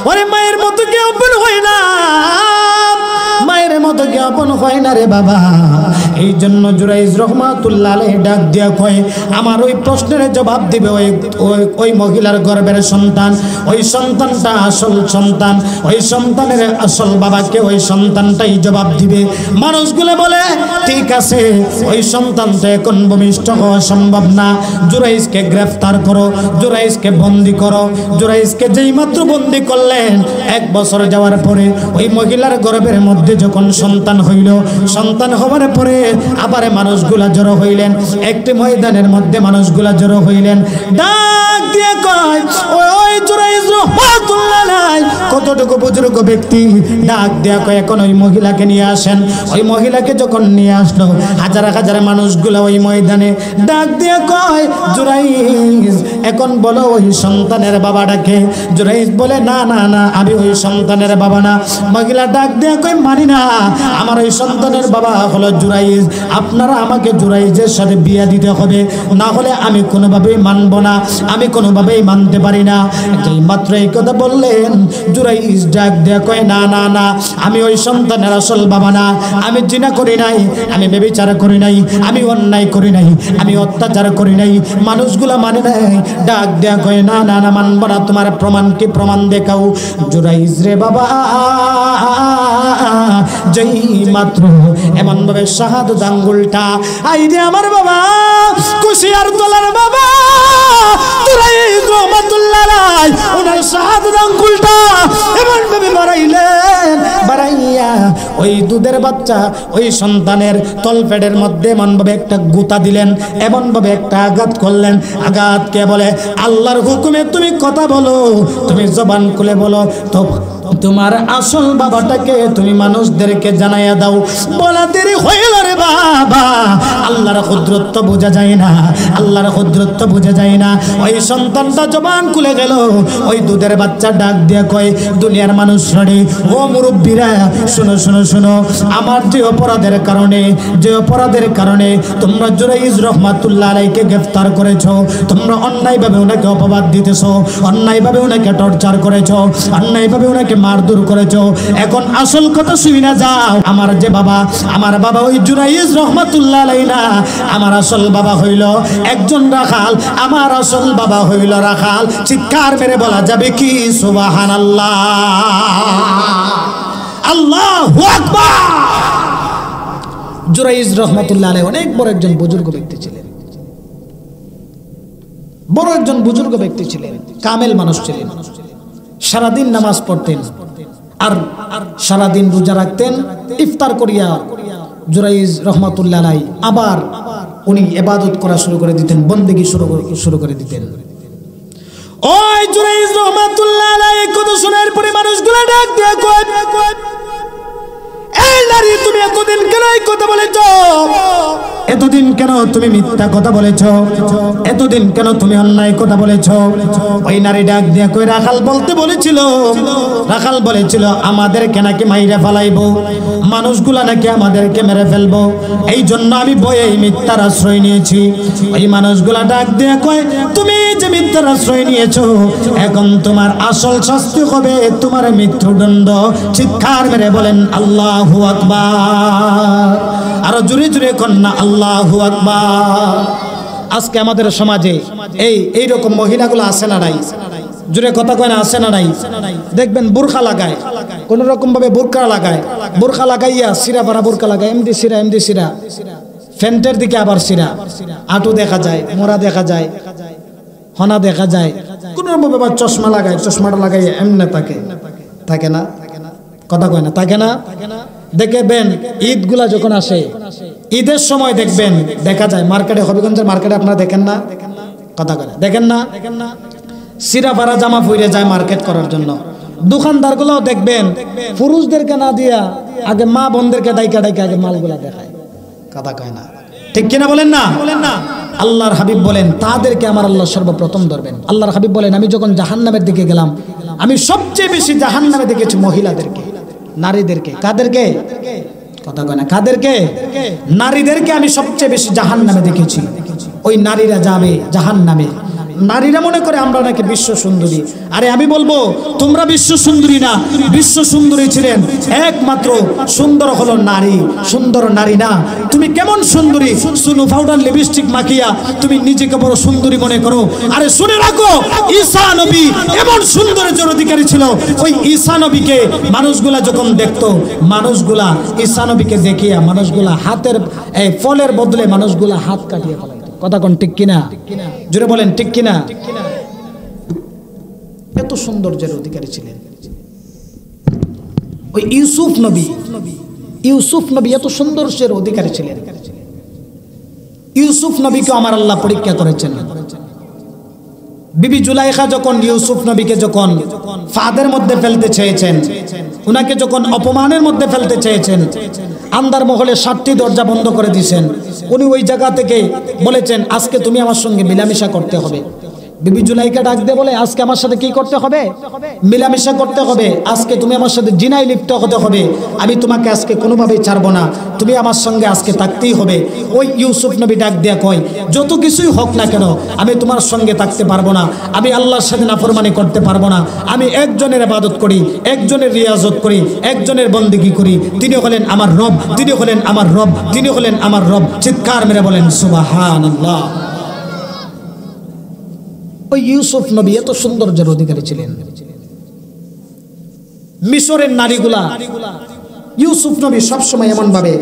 ওরে মায়ের মতো কেউ আপন হয় না, মায়ের মতো কেউ আপন হয় না রে বাবা। এই জন্য জুরাইজ রহমাতুল্লাহ আলাইহি ডাক দিয়া কয়, আমার ওই প্রশ্নের জবাব দিবে ওই মহিলার গর্ভের সন্তান, ওই সন্তানটা আসল সন্তান, ওই সন্তানের আসল বাবাকে ওই সন্তানটাই জবাব দিবে। মানুষগুলো বলে, ঠিক আছে, ওই সন্তানটা এখন ভূমিষ্ঠ হওয়া সম্ভব না, জুরাইজকে গ্রেফতার করো, জুরাইজকে বন্দি করো। জুরাইজকে যেই মাত্র বন্দি করলেন, 1 বছর যাওয়ার পরে ওই মহিলার গর্ভের মধ্যে যখন সন্তান হইল, সন্তান হওয়ার পরে আবার মানুষগুলা জড়ো হইলেন, একটি ময়দানের মধ্যে মানুষগুলা জড়ো হইলেন, ডাক দিয়ে কয়, ওই জুরাইজ রাহমাতুল্লাহ আলাইহি, কতটুকু বুজুর্গ ব্যক্তি, ডাক দিয়া কয়, এখন ওই মহিলাকে নিয়ে আসেন। ওই মহিলাকে যখন নিয়ে আসলো, হাজার হাজার মানুষগুলা ওই ময়দানে, ডাক দিয়া কয়, জুরাইজ এখন বলো ওই সন্তানের বাবাটাকে। জুরাইজ বলে, না না না, আমি ওই সন্তানের বাবা না। মহিলা ডাক দিয়া কয়, মানি না, আমার ওই সন্তানের বাবা হলো জুরাইজ, আপনারা আমাকে জুরাইজের সাথে বিয়ে দিতে হবে, না হলে আমি কোনোভাবেই মানব না, আমি কোনোভাবেই মানতে পারি না। যেই মাত্র এই কথা বললেন, জুরাইজ ডাক দেয়া কয়, না না না, আমি ওই সন্তানের আসল বাবা না, আমি জিনা করি নাই, আমি ব্যভিচার করি নাই, আমি অন্যায় করি নাই, আমি অত্যাচার করি নাই। মানুষগুলা মানে নাই, ডাক দেয়া কয়, না না না, মানব না, তোমার প্রমাণ কি? প্রমাণ দেখাও। জুরাইজ রে বাবা, যেই মাত্র এমন ভাবে শাহাদাত আঙ্গুলটা, আই রে আমার বাবা, কুশিয়ার তোলার বাবা জুরাইজ রাহমাতুল্লাহ আলাইহি, ওনার শাহাদাত আঙ্গুলটা এমন ভাবে বাড়াইলেন, বাড়াইয়া ওই দুধের বাচ্চা, ওই সন্তানের তলপেটের মধ্যে এমন ভাবে একটা গুতা দিলেন, এমন ভাবে একটা আঘাত করলেন। আঘাতকে বলে, আল্লাহর হুকুমে তুমি কথা বলো, তুমি জবান খুলে বলো, তো তোমার আসল বাবাটাকে তুমি মানুষদেরকে জানাইয়া দাও। বলা দেরি হইল রে বাবা, আল্লাহর কুদরত বোঝা যায় না, আল্লাহর কুদরত বোঝা যায় না। ওই সন্তানটা জবান খুলে গেল, ওই দুধের বাচ্চা ডাক দিয়ে কয়, দুনিয়ার মানুষ রে, ও মুরব্বীরা, শুনো শুনো শুনো, আমার যে অপরাধের কারণে তোমরা জুরাইজ রাহমাতুল্লাহ আলাইহিকে গ্রেফতার করেছো, তোমরা অন্যায়ভাবে ওনাকে অপবাদ দিতেছো, অন্যায়ভাবে ওনাকে টর্চার করেছো, অন্যায়ভাবে ওনাকে মারধর করেছো। এখন আসল কথা শুনি না যাও। আমার যে বাবা, আমার বাবা ওই জুরাইজ রহমাতুল্লাহ আলাইহি না, আমার আসল বাবা হইল একজন রাখাল, আমার আসল বাবা হইল রাখাল। চিৎকার মেরে বলা যাবে কি সুবহানাল্লাহ, আল্লাহু আকবার। জুরাইজ রহমাতুল্লাহ আলাইহি অনেক বড় একজন বুজুর্গ ব্যক্তি ছিলেন, বড় একজন বুজুর্গ ব্যক্তি ছিলেন, কামেল মানুষ ছিলেন। সারাদিন নামাজ পড়তেন আর সারাদিন রোজা রাখতেন। ইফতার করিয়া জুরাইজ রহমাতুল্লাহ আলাইহি আবার উনি ইবাদত করা শুরু করে দিতেন, বন্দেগী শুরু করে দিতেন। ওই জুরাইজ রহমাতুল্লাহ আলাইহি কথা শোনার পরে মানুষগুলো ডাক দিয়ে কয়, এই নারী তুমি এতদিন কেন এই কথা বলেছো? এতদিন কেন তুমি মিথ্যা কথা বলেছো? এতদিন কেন তুমি অন্যায় কথা বলেছো? ওই নারী ডাক দিয়ে কই, রাখাল বলতে বলেছিল, রাখাল বলেছিল আমাদেরকে নাকি মাইরা ফেলাইবো, মানুষগুলা নাকি আমাদেরকে মেরে ফেলবো, এই জন্য আমি ভয়ে মিথ্যার আশ্রয় নিয়েছি। ওই মানুষগুলা ডাক দিয়ে কয়, তুমি যে মিথ্যার আশ্রয় নিয়েছো, এখন তোমার আসল শাস্তি হবে তোমার মৃত্যুদণ্ড। চিৎকার মেরে বলেন আল্লাহু আকবার। আর জোরে জোরে কন্যা আল্লাহু আকবার। আজকে আমাদের সমাজে এই রকম মহিলাগুলো আছে না নাই? জোরে কথা কয় না, আছে না নাই? দেখবেন বোরখা লাগায়, কোন রকম ভাবে বোরখা লাগায়, বোরখা লাগাইয়া সিরা ভরা বোরখা লাগায়, এমডি সিরা, ফ্যান্টের দিকে আবার সিরা, আঁটু দেখা যায়, মোড়া দেখা যায়, হনা দেখা যায়, কোন রকম ভাবে চশমা লাগায়, চশমাটা লাগাইয়া এমনে থাকে না, কথা কয় না, থাকে না? দেখবেন ঈদগুলা যখন আসে, ঈদের সময় দেখবেন দেখা যায় মার্কেটে, হবিগঞ্জের মার্কেটে আপনারা দেখেন না, কথা কয় না, দেখেন না, সিরা পারা জামা পরে যায় মার্কেট করার জন্য। দোকানদারগুলোও দেখবেন পুরুষদেরকে না দিয়া আগে মা বোনদেরকে ডাইকা আগে মালগুলা দেখায়, কথা কয় না, ঠিক কিনা বলেন না? আল্লাহর হাবিব বলেন তাদেরকে আমার আল্লাহ সর্বপ্রথম ধরবেন। আল্লাহর হাবিব বলেন আমি যখন জাহান্নামের দিকে গেলাম, আমি সবচেয়ে বেশি জাহান্নামে দেখেছি মহিলাদেরকে, নারীদেরকে। কাদেরকে? কথা কয় না, কাদেরকে? নারীদেরকে আমি সবচেয়ে বেশি জাহান্নামে দেখেছি। ওই নারীরা যাবে জাহান্নামে। নারীরা মনে করে আমরা নাকি বিশ্ব সুন্দরী। আরে আমি বলবো তোমরা বিশ্ব সুন্দরী না, বিশ্ব সুন্দরী ছিলেন একমাত্র সুন্দর হলো নারী, সুন্দর নারী না। তুমি কেমন সুন্দরী? সুনু পাউডার লিপস্টিক মাখিয়া তুমি নিজেকে বড় সুন্দরী মনে করো। আরে শুনে রাখো, ঈসা নবী এমন সৌন্দর্যের অধিকারী ছিল। ওই ঈসা নবীকে মানুষগুলা যখন দেখতো, মানুষগুলা ঈসা নবীকে দেখিয়া মানুষগুলা হাতের এই ফলের বদলে মানুষগুলা হাত কাটিয়ে ফেলে। কথা কোন ঠিক কিনা? জোরে বলেন ঠিক কিনা? এত সৌন্দর্যের অধিকারী ছিলেন ওই ইউসুফ নবী এত সৌন্দর্যের অধিকারী ছিলেন। ইউসুফ নবীকে আমার আল্লাহ পরীক্ষা করেছেন। বিবি জুলাইখা যখন ইউসুফ নবীকে যখন ফাঁদের মধ্যে ফেলতে চেয়েছেন, উনাকে যখন অপমানের মধ্যে ফেলতে চেয়েছেন, আন্দার মহলে 7টি দরজা বন্ধ করে দিয়েছেন। উনি ওই জায়গা থেকে বলেছেন আজকে তুমি আমার সঙ্গে মিলামিশা করতে হবে। বিবি জুলাইখা ডাক দিয়ে বলে আজকে আমার সাথে কি করতে হবে? মিলামিশা করতে হবে। আজকে তুমি আমার সাথে জিনায় লিপ্ত হতে হবে। আমি তোমাকে আজকে কোনোভাবেই ছাড়বো না, তুমি আমার সঙ্গে আজকে থাকতেই হবে। ওই ইউসুফ নবী ডাক দিয়া কয় যত কিছুই হোক না কেন আমি তোমার সঙ্গে থাকতে পারবো না, আমি আল্লাহর সাথে নাফরমানি করতে পারবো না। আমি একজনের ইবাদত করি, একজনের রিয়াজত করি, একজনের বন্দেগী করি। তিনি হলেন আমার রব, তিনি হলেন আমার রব, তিনি হলেন আমার রব। চিৎকার মেরে বলেন সুবহানাল্লাহ। ওই ইউসুফ নবী এত সৌন্দর্যের অধিকারী ছিলেন। মিশরের নারীগুলা ইউসুফ নবী সবসময় এমন ভাবে,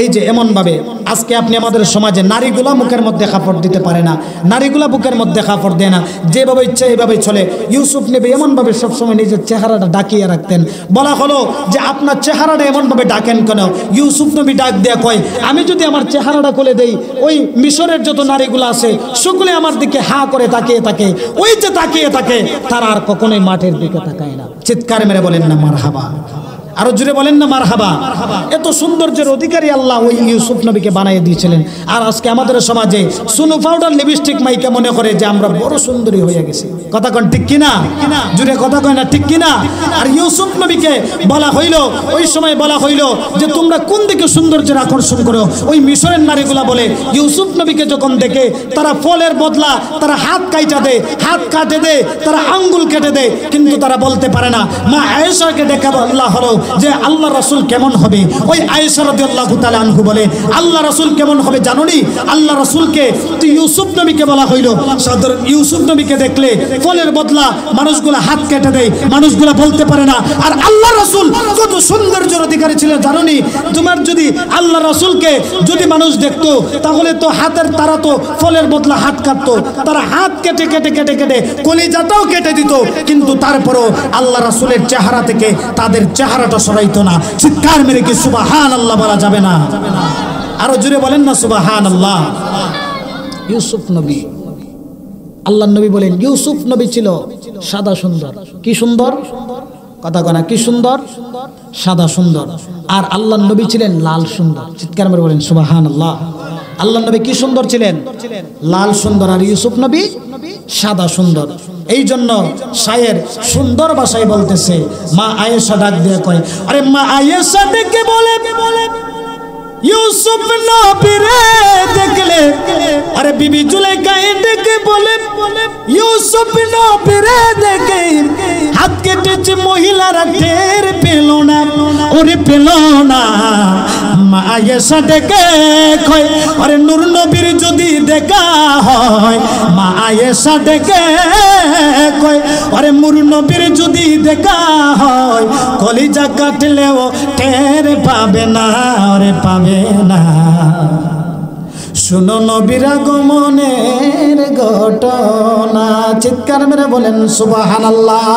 এই যে এমন ভাবে আজকে আপনি আমাদের সমাজে নারীগুলা মুখের মধ্যে কাপড় দিতে পারে না, নারীগুলা বুকের মধ্যে কাপড় দেয় না, যেভাবে ইচ্ছা এইভাবে চলে। ইউসুফ নবী এমন ভাবে সবসময় নিজের চেহারাটা ডাকিয়ে রাখতেন। বলা হলো যে আপনার চেহারাটা এমন ভাবে ডাকেন কেন? ইউসুফ নবী ডাক দেয়া কয় আমি যদি আমার চেহারাটা খুলে দেই, ওই মিশরের যত নারীগুলো আছে সকলে আমার দিকে হা করে তাকিয়ে থাকে, ওই যে তাকিয়ে থাকে তারা আর কখনোই মাঠের দিকে তাকায় না। চিৎকার মেরে বলেন না মারহাবা, আরো জুড়ে বলেন না মারহাবা। এত সৌন্দর্যের অধিকারী আল্লাহ ওই ইউসুফ নবীকে বানিয়ে দিয়েছিলেন। আর আজকে আমাদের সমাজে সুনু পাউডার লিপস্টিক মাইকে মনে করে যে আমরা বড় সুন্দরী হয়ে গেছি। কথা কোন ঠিক কিনা? জুড়ে কথা কয় না ঠিক কিনা? আর ইউসুফ নবীকে বলা হইল, ওই সময় বলা হইল যে তোমরা কোন দিকে সৌন্দর্যের আকর্ষণ করো। ওই মিশরের নারীগুলা বলে ইউসুফ নবীকে যখন দেখে তারা ফলের বদলা তারা হাত কাইটা দেয়, হাত কাটে দেয়, তারা আঙ্গুল কেটে দেয়, কিন্তু তারা বলতে পারে না। মা আয়েশাকে দেখে বলা হলো যে আল্লাহ রাসূল কেমন হবে। ওই আয়েশা রাদিয়াল্লাহু তাআলা আনহু বলে আল্লাহ রাসূল কেমন হবে জানোনি? আল্লাহ রাসূলকে তো ইউসুফ নবীকে বলা হইল, সাধারণ ইউসুফ নবীকে দেখলে ফলের বদলা মানুষগুলা হাত কেটে দেয়, মানুষগুলা বলতে পারে না। আর আল্লাহ রাসূল কত সৌন্দর্যের অধিকারী ছিলেন জানোনি? তোমার যদি আল্লাহ রাসূলকে যদি মানুষ দেখতো তাহলে তো হাতের তারা তো ফলের বদলা হাত কাটতো, তারা হাত কেটে কেটে কেটে কেটে কলিজাটাও কেটে দিত, কিন্তু তারপরও আল্লাহ রাসূলের চেহারা থেকে তাদের চেহারাটা সরাইতো না। চিৎকার মেরে কি সুবহানাল্লাহ বলা যাবে না? আরো জোরে বলেন না সুবহানাল্লাহ। ইউসুফ নবী, আল্লাহ নবী বলেন ইউসুফ নবী ছিল সাদা সুন্দর। কি সুন্দর? কথা কনা কি সুন্দর? সাদা সুন্দর। আর আল্লাহ নবী ছিলেন লাল সুন্দর। চিৎকার মেরে বলেন সুবহানাল্লাহ। আল্লাহ নবী কি সুন্দর ছিলেন? লাল সুন্দর। আর ইউসুফ নবী সাদা সুন্দর। এই জন্য শায়ের সুন্দর ভাষায় বলতেছে, মা আয়েশা ডাক দিয়ে কয়, আরে মা আয়েশা ডেকে বলে ইউসুফ নবীরে দেখলে, আরে বিবি জুলাইখা ডেকে বলে ইউসুফ নবীরে দেখে হাত কেটেছে মহিলারা টের পেল না, ওরে পেল না। মা আয়েশা ডেকে কয়, আরে নূর নবীর যদি দেখা হয়, মা আয়েশা ডেকে কয়, আরে নূর নবীর যদি দেখা হয়, কলিজা কাটলেও টের পাবে না, ওরে পাবে না। শুনো নবীর আগমনের ঘটনা। চিৎকার মেরে বলেন সুবহানাল্লাহ।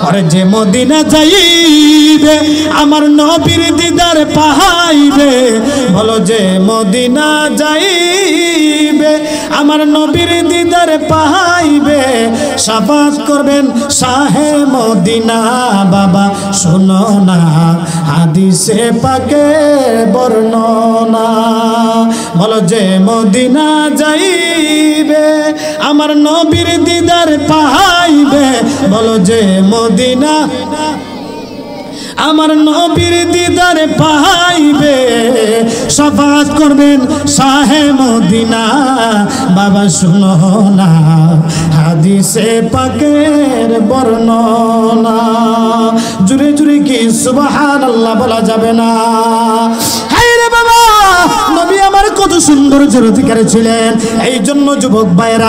আরে যে মদিনা যাইবে আমার নবীর দিদার পাইবে, বলো যে মদিনা যাইবে আমার নবীর দিদার পাইবে, শাফাত করবেন শাহে মদিনা। বাবা শোনো না হাদিসে পাকের বর্ণনা, বলো যে মদিনা যাইবে আমার নবীর দিদার পাইবে, বলো যে মদিনা আমার নবীর দিদার পাইবে, শাফাত করবেন শাহে মদিনা। বাবা শুনো না হাদিসে পাকের বর্ণনা। জুড়ে জুড়ে কি সুবহানাল্লাহ বলা যাবে না? হায় রে বাবা, নবী আমার কত সুন্দর অধিকারী ছিলেন। এই জন্য যুবক ভাইরা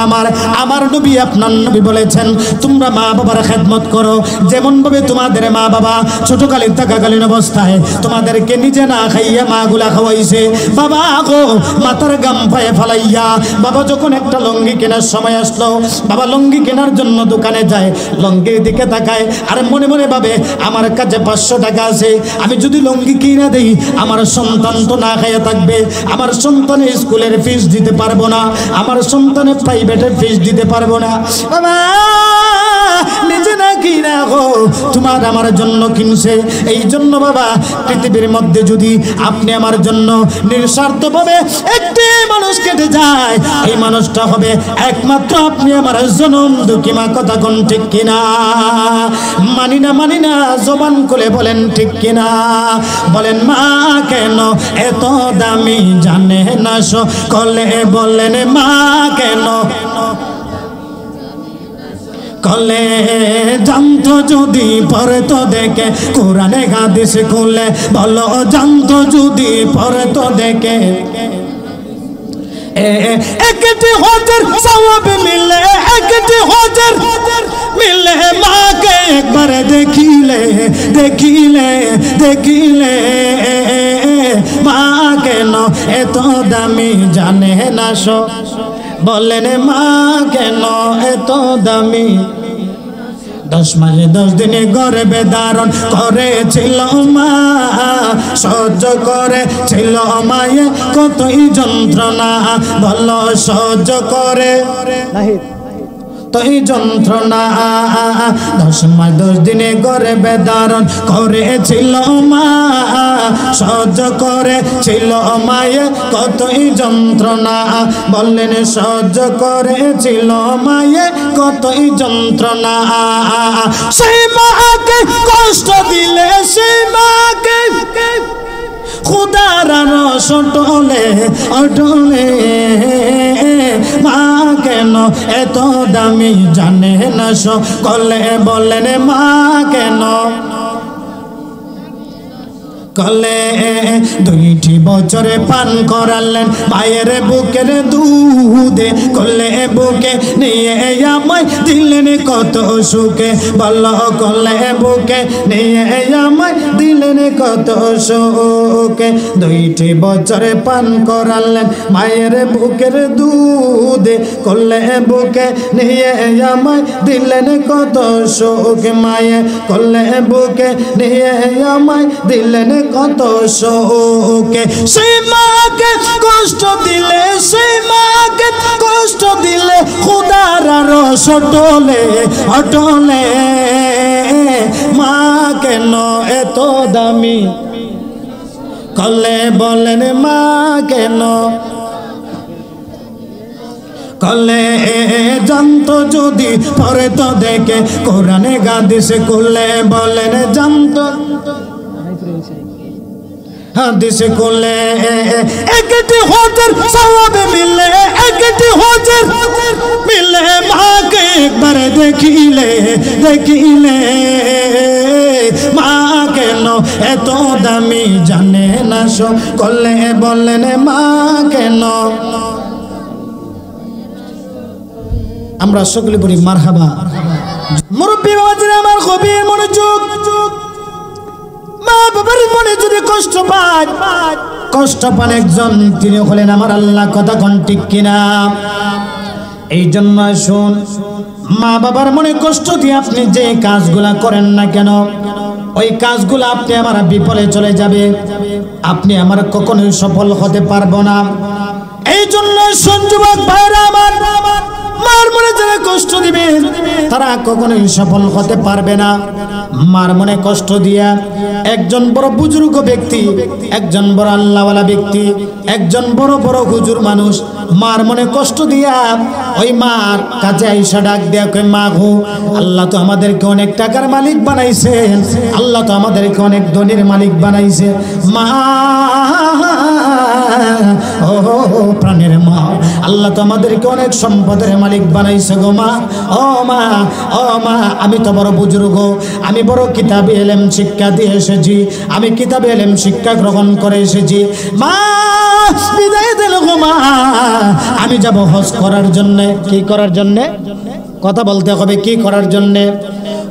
আমার নবী আপনার নবী বলেছেন, তোমরা মা বাবার খেদমত করো যেমন ভাবে তোমাদের মা বাবা ছোটকালীন থাকাকালীন অবস্থায় তোমাদেরকে নিজে না খাইয়া মা গুলা খাওয়াইছে। বাবা গো মাথার গাম পায়ে ফালাইয়া বাবা যখন একটা লঙ্গি কেনার সময় আসলো, বাবা লঙ্গি কেনার জন্য দোকানে যায়, লঙ্গির দিকে তাকায় আর মনে মনে ভাবে আমার কাছে 500 টাকা আছে, আমি যদি লঙ্গি কিনে দেই আমার সন্তান তো না খাইয়া থাকবে, আমার সন্তানের স্কুলের ফিস দিতে পারবো না, আমার সন্তানের প্রাইভেটের ফিস দিতে পারবো না। বাবা নিজে না কিনা গো তোমার আমার জন্য কিনছে। এই জন্য বাবা পৃথিবীর মধ্যে যদি আপনি আমার জন্য নিঃস্বার্থভাবে একটি মানুষ কেটে যায়, এই মানুষটা হবে একমাত্র আপনি আমার জনম দুঃখী মা। কথা কোন ঠিক কিনা? মানি না জবান খুলে বলেন ঠিক কিনা? বলেন মা কেন এত দামি জানে না সকলে, বলেন মা কেন কলে জানতো যদি পরে তো দেখে কোরআনে হাদিস খুলে, বলো জানতো যদি পরে তো দেখে একটি হজের সওয়াব মিলে, একটি হজের মিলে মাকে একবার দেখিলে দেখিলে দেখিলে, মা কেন এত দামি জানে না বলেন মা কেন এত দামি। 10 মাসে 10 দিনে গর্ভে ধারণ করেছিল মা, সহ্য করেছিল মায়ে কতই যন্ত্রণা, বলো সহ্য করে কতই যন্ত্রণা 10 মাস 10 দিনে গর্ভে ধারণ করেছিল মা সহ্য করেছিল মায়ে কতই যন্ত্রণা বললেন সহ্য করেছিল মায়ে কতই যন্ত্রণা সেই মাকে কষ্ট দিলে সেই মাকে খুদার রস অটলে অটলে মা কেন এত দামি জানে না সকলে বলেন মা কেন কলে 2টি বছরে পান করালেন মায়ের বুকের দুধে কলে বুকে নিয়ে আমায় দিলেন কত সুখে বল কলে বুকে নিয়ে আমায় দিলেন কত সুখে 2টি বছরে পান করালেন মায়ের বুকের দুধে কলে বুকে নিয়ে আমায় দিলেন কত সুখে মায়ে কলে বুকে নিয়ে আমায় দিলেন কত শোকে সেই মাকে কষ্ট দিলে সেই মাকে কষ্ট দিলে খুদার রস অটলে অটলে মা কেন এত দামি কলে বলেন মা কেন কলে জানতো যদি পরে তো দেখে কোরআনে গাদিসে করলে বলেন জানতো হাদিসে করলে একটি হজের সওয়াব মিলে একটি হজের মিলে মাকে একবার দেখিলে দেখিলে মা কেন এত দামি জানে না সকলে বলেন মা কেন আমরা সকলে বলি মারহাবা মুরব্বি বাবাজিরা আমার গভীর মনোযোগ মা বাবার মনে যদি কষ্ট পায় কষ্ট পান একজন তিনি হলেন আমার আল্লাহ কথা কোন ঠিক কিনা এই জন্য শুন মা বাবার মনে কষ্ট দিয়ে আপনি যে কাজগুলা করেন না কেন ওই কাজগুলো আপনি আমার বিফলে চলে যাবে আপনি আমার কখনোই সফল হতে পারবো না এই জন্য শুন যুবক ভাইরা আমার মার মনে যারা কষ্ট দিবে তারা কখনোই সফল হতে পারবে না মার মনে কষ্ট দিয়া একজন বড় বুজুর্গ ব্যক্তি একজন বড় আল্লাহওয়ালা ব্যক্তি একজন বড় বড় হুজুর মানুষ মার মনে কষ্ট দিয়া ওই মার কাছে আইসা ডাক দেয়া কই মা গো আল্লাহ তো আমাদেরকে অনেক টাকার মালিক বানাইছেন আল্লাহ তো আমাদেরকে অনেক ধনীর মালিক বানাইছে মা ও প্রাণের মা আল্লাহ তো আমাদেরকে অনেক সম্পদের মালিক বানাইছে গো মা ও মা ও মা আমি তো বড় বুজুর্গ আমি বড় কিতাবে ইলম শিক্ষা দিয়ে এসেছি আমি কিতাবে ইলম শিক্ষা গ্রহণ করে এসেছি মা বিদায় দিল গো মা আমি যাব হজ করার জন্য কি করার জন্য কথা বলতে হবে কি করার জন্য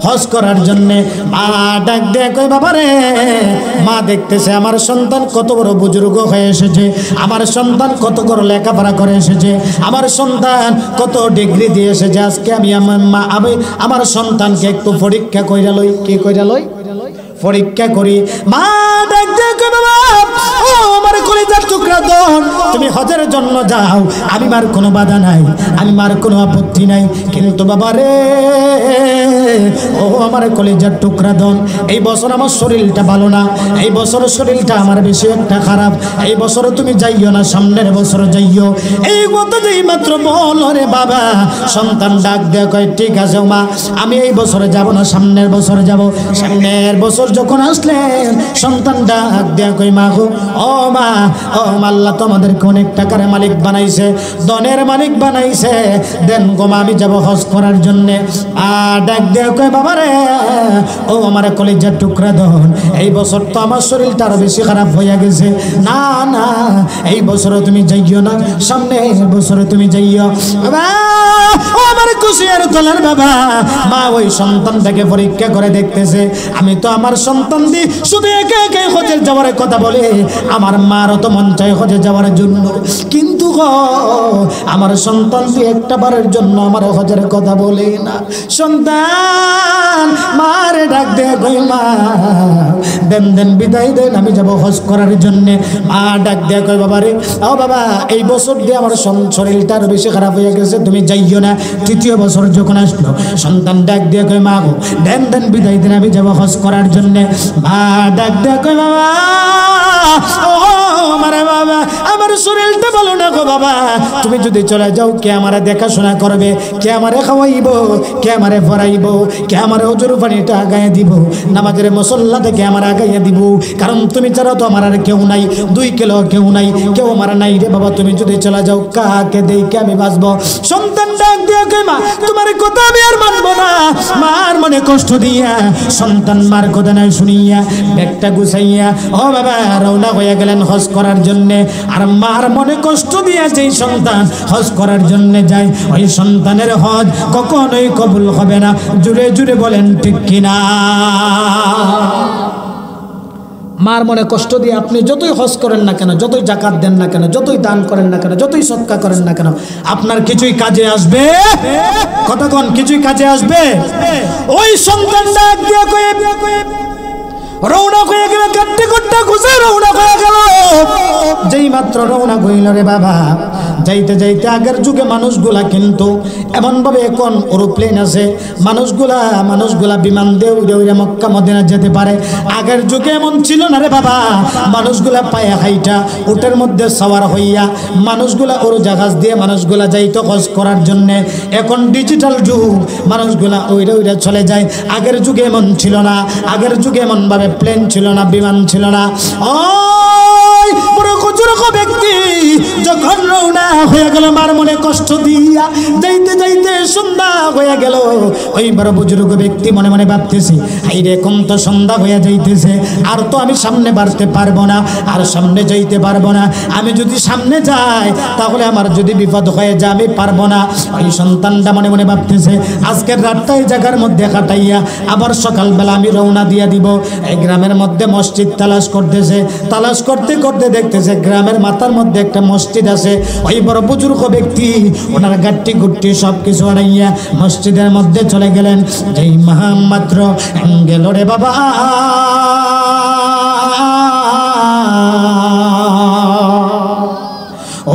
হজ করার জন্য মা ডাক দেয় কই বাবা রে মা দেখতেছে আমার সন্তান কত বড় বুজুর্গ হয়ে এসেছে আমার সন্তান কত বড় লেখাপড়া করে এসেছে আমার সন্তান কত ডিগ্রি দিয়ে এসেছে আজকে আমি আমার সন্তানকে একটু পরীক্ষা কইরা লই কি কইরা লই পরীক্ষা করি মা ডাক দেয় কই বাবা ও আমার কলিজার টুকরা দন তুমি হজের জন্য যাও আমি মার কোনো বাধা নাই আমি মার কোনো আপত্তি নাই কিন্তু বাবা রে ও আমার কলিজার টুকরা দন এই বছর আমার শরীরটা ভালো না এই বছর শরীরটা আমার বেশি একটা খারাপ এই বছর তুমি যাইও না সামনের বছর যাইও এই মতো যেই মাত্র বল রে বাবা সন্তান ডাক দেয়া কয় ঠিক আছে মা আমি এই বছরে যাব না সামনের বছর যাব সামনের বছর যখন আসলেন সন্তান ডাক দেয়া কই মা গো ও মা আল্লাহ তো আমাদেরকে অনেক টাকার মালিক বানাইছে ধনের মালিক বানাইছে দেন গো মা আমি যাব হজ করার জন্যে ডাক দেয়া কই বাবা রে ও আমার কলিজার টুকরা ধন এই বছর তো আমার শরীরটা আরো বেশি খারাপ হয়ে গেছে না না এই বছর তুমি যাইও না সামনের বছর তুমি যাইও বাবা ও আমার খুশির তোলার বাবা মা ওই সন্তানটাকে পরীক্ষা করে দেখতেছে আমি তো আমার সন্তান দি শুধু একে একে হজের যাওয়ার কথা বলে আমার মারও তো মন চায় হজে যাওয়ার জন্য কিন্তু আমার সন্তান দি একটা বারের জন্য আমার হজের কথা বলে না সন্তান মারে ডাক দে কই মা দেন দেন বিদায় দেন, আমি যাব হজ করার জন্য। মা ডাক দে কই বাবা রে, ও বাবা এই বছর দিয়ে আমার শরীরটা আরো বেশি খারাপ হয়ে গেছে, তুমি যাইও না। তৃতীয় বছর যখন আসলো সন্তান ডাক দিয়ে কই মা গো দেন দেন বিদায় দেন, আমি যাব হজ করার জন্য। মা ডাক দিয়ে কই বাবা ও আমার বাবা আমার শরীরটা ভালো না গো বাবা, তুমি যদি চলে যাও কে আমারে দেখাশোনা করবে, কে আমারে খাওয়াইব, কে আমারে পড়াইব, কে আমারে ওজুর পানিটা আগাইয়া দিব, নামাজের মুসল্লা থেকে আমার আগাইয়া দিব, কারণ তুমি ছাড়া তো আমার আর কেউ নাই, 2 কিলো কেউ নাই, কেউ আমার নাই রে বাবা, তুমি যদি চলে যাও কাকে দেখে আমি বাঁচবো। সন্তান ডাক দিয়ে কই মা তোমার কথা আমি আর মানব না। মার মনে কষ্ট দিয়া সন্তান মার কথা নাই শুনিয়া ব্যাগটা গুছাইয়া ও বাবা রওনা হয়ে গেলেন হজ করার জন্য। আর মার মনে কষ্ট দিয়া যেই সন্তান হজ করার জন্য যায় ওই সন্তানের হজ কখনোই কবুল হবে না। জুড়ে জুড়ে বলেন ঠিক কিনা? মার মনে কষ্ট দিয়ে আপনি যতই হজ করেন না কেন, যতই যাকাত দেন না কেন, যতই দান করেন না কেন, যতই সদকা করেন না কেন, আপনার কিছুই কাজে আসবে? কতক্ষণ কিছুই কাজে আসবে? ওই সন্তান ডাক দিয়ে কয়ে রওনা হয়ে গেল, কাটতে করতে খুশি রওনা হয়ে গেল। যেই মাত্র রওনা হইল রে বাবা, যাইতে যাইতে আগের যুগে মানুষগুলা কিন্তু এমনভাবে এখন এরোপ্লেন আছে, মানুষগুলা বিমান দিয়ে উড়ে উড়ে মক্কা মদিনা যেতে পারে। আগের যুগে এমন ছিল না রে বাবা, মানুষগুলা পায়ে হাইটা উটের মধ্যে সওয়ার হইয়া মানুষগুলা উড়োজাহাজ দিয়ে মানুষগুলা যাইতো হজ করার জন্যে। এখন ডিজিটাল যুগ, মানুষগুলা উড়ে উড়ে চলে যায়। আগের যুগে এমন ছিল না, আগের যুগে এমন ভাবে প্লেন ছিল না, বিমান ছিল না। ওই বড় কুচুরক ব্যক্তি যখন রওনা হয়ে গেল মার মনে কষ্ট দিয়া যাইতে যাইতে সন্ধ্যা হয়ে গেল। ওই বড় বুজুর্গ ব্যক্তি মনে মনে ভাবতেছে হাইরে কোন তো সন্ধ্যা হয়ে যাইতেছে, আর তো আমি সামনে বাড়তে পারবো না, আর সামনে যাইতে পারবো না। আমি যদি সামনে যাই তাহলে আমার যদি বিপদ হয়ে যায় আমি পারবো না। ওই সন্তানটা মনে মনে ভাবতেছে আজকের রাতটা এই জায়গার মধ্যে কাটাইয়া আবার সকালবেলা আমি রওনা দিয়া দিব। এই গ্রামের মধ্যে মসজিদ তালাশ করতেছে, তালাশ করতে করতে দেখতেছে গ্রামের মাথার মধ্যে একটা মসজিদ আছে। ওই বড় বুজুর্গ ব্যক্তি ওনার গাট্টি গুট্টি সব কিছু আনাইয়া মসজিদের মধ্যে চলে গেলেন। যেই মাত্র গেল রে বাবা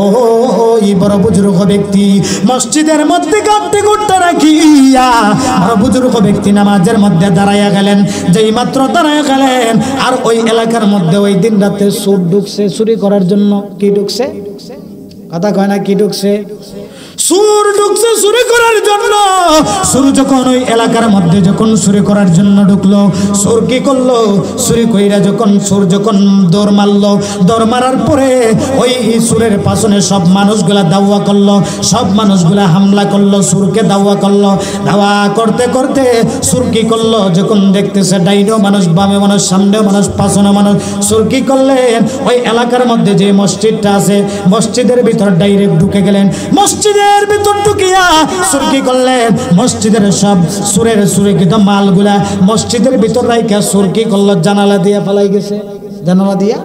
ওই বড় বুজুর্গ ব্যক্তি মসজিদের মধ্যে গাট্টি গুট্টা রাখিয়া বড় বুজুর্গ ব্যক্তি নামাজের মধ্যে দাঁড়াইয়া গেলেন। যেই মাত্র দাঁড়াইয়া গেলেন আর ওই এলাকার মধ্যে ওই দিন রাতে চোর ঢুকছে চুরি করার জন্য। কি ঢুকছে? কথা কয় না, কি ঢুকছে? চোর ঢুকছে চুরি করার জন্য। চোর যখন ওই এলাকার মধ্যে যখন চুরি করার জন্য ঢুকলো, চোর কি করলো? চুরি কইরা যখন চোর যখন দৌড় মারলো, দৌড় মারার পরে ওই চোরের পাশনে সব মানুষগুলা দাওয়া করলো, সব মানুষগুলা হামলা করলো, চোরকে দাওয়া করলো। দাওয়া করতে করতে চোর কি করলো? যখন দেখতেছে ডাইনেও মানুষ, বামে মানুষ, সামনেও মানুষ, পাশনে মানুষ, চোর কি করলেন? ওই এলাকার মধ্যে যে মসজিদটা আছে মসজিদের ভিতর ডাইরেক্ট ঢুকে গেলেন। মসজিদের ভিতর ঢুকিয়া চোর কি করলেন? মসজিদের সব সুরেকৃত মালগুলা মসজিদের ভিতর রাইখা চোর কি করলো? জানালা দিয়া ফালাই গেছে, জানালা দিয়া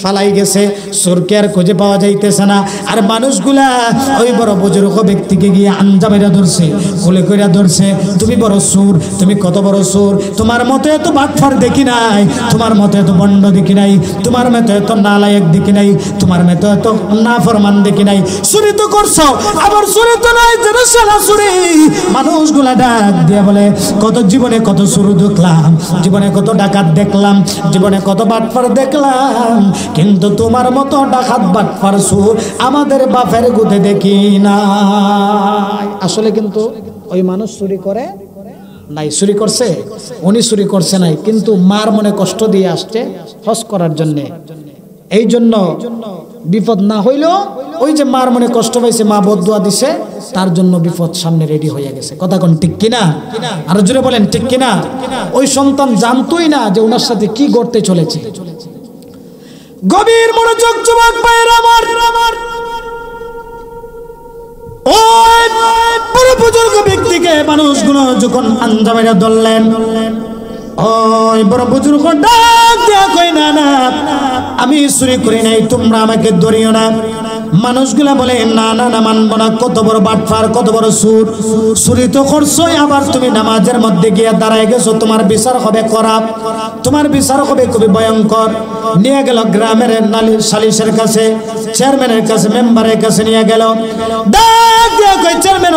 ফালাই গেছে। চোরকে আর খুঁজে পাওয়া যাইতেছে না। আর মানুষগুলা ওই বড় বুজুর্গ ব্যক্তিকে গিয়ে আঞ্জামেরা ধরছে, কোলে কইরা ধরছে। তুমি বড় চোর, তুমি কত বড় চোর, তোমার মতো এত বাটফার দেখি নাই, তোমার মতো এত বন্ড দেখি নাই, তোমার মতো এত নালায়েক দেখি নাই, তোমার মতো এত নাফরমান দেখি নাই। চুরি তো করছো, আবার চুরি তো নাই যেন সারা চুরি। মানুষগুলা ডাক দিয়ে বলে কত জীবনে কত চোর দেখলাম, জীবনে কত ডাকাত দেখলাম, জীবনে কত বাটফার দেখলাম, কিন্তু তোমার মতো ডাকাত বাটফার চোর আমাদের বাপের গুতে দেখি না। আসলে কিন্তু ওই মানুষ চুরি করে নাই, চুরি করছে উনি, চুরি করছে নাই, কিন্তু মার মনে কষ্ট দিয়ে আসছে হজ করার জন্য। এই জন্য বিপদ না হইলেও ওই যে মার মনে কষ্ট পাইছে, মা বদদুয়া দিছে, তার জন্য বিপদ সামনে রেডি হয়ে গেছে। কথা কোন ঠিক কিনা? আর জোরে বলেন ঠিক কিনা? ওই সন্তান জানতোই না যে ওনার সাথে কি ঘটতে চলেছে। গভীর মনোযোগ যুবক ভাইরা আমার, ওই বড় বুজুর্গ ব্যক্তিকে মানুষগুলো যখন আঞ্জামেরা ধরলেন, ওই বড় বুজুর্গ ডাক দিয়া কই না না আমি চুরি করি নাই, তোমরা আমাকে ধরিও না। মানুষগুলা বলে না না না মানব না, কত বড় বাটফার, কত বড় সুর, চুরি তো করছো, আবার তুমি নামাজের মধ্যে গিয়ে দাঁড়ায় গেছো, তোমার বিচার হবে খারাপ, তোমার বিচার হবে খুবই ভয়ঙ্কর। নিয়ে গেল গ্রামের নালিশ সালিশের কাছে, চেয়ারম্যানের কাছে, মেম্বারের কাছে নিয়ে গেল। চেয়ারম্যান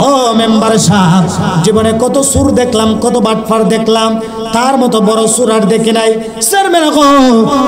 ও মেম্বার সাহেব, জীবনে কত সুর দেখলাম, কত বাটফার দেখলাম, তার মতো বড় সুর আর দেখি নাই। চেয়ারম্যান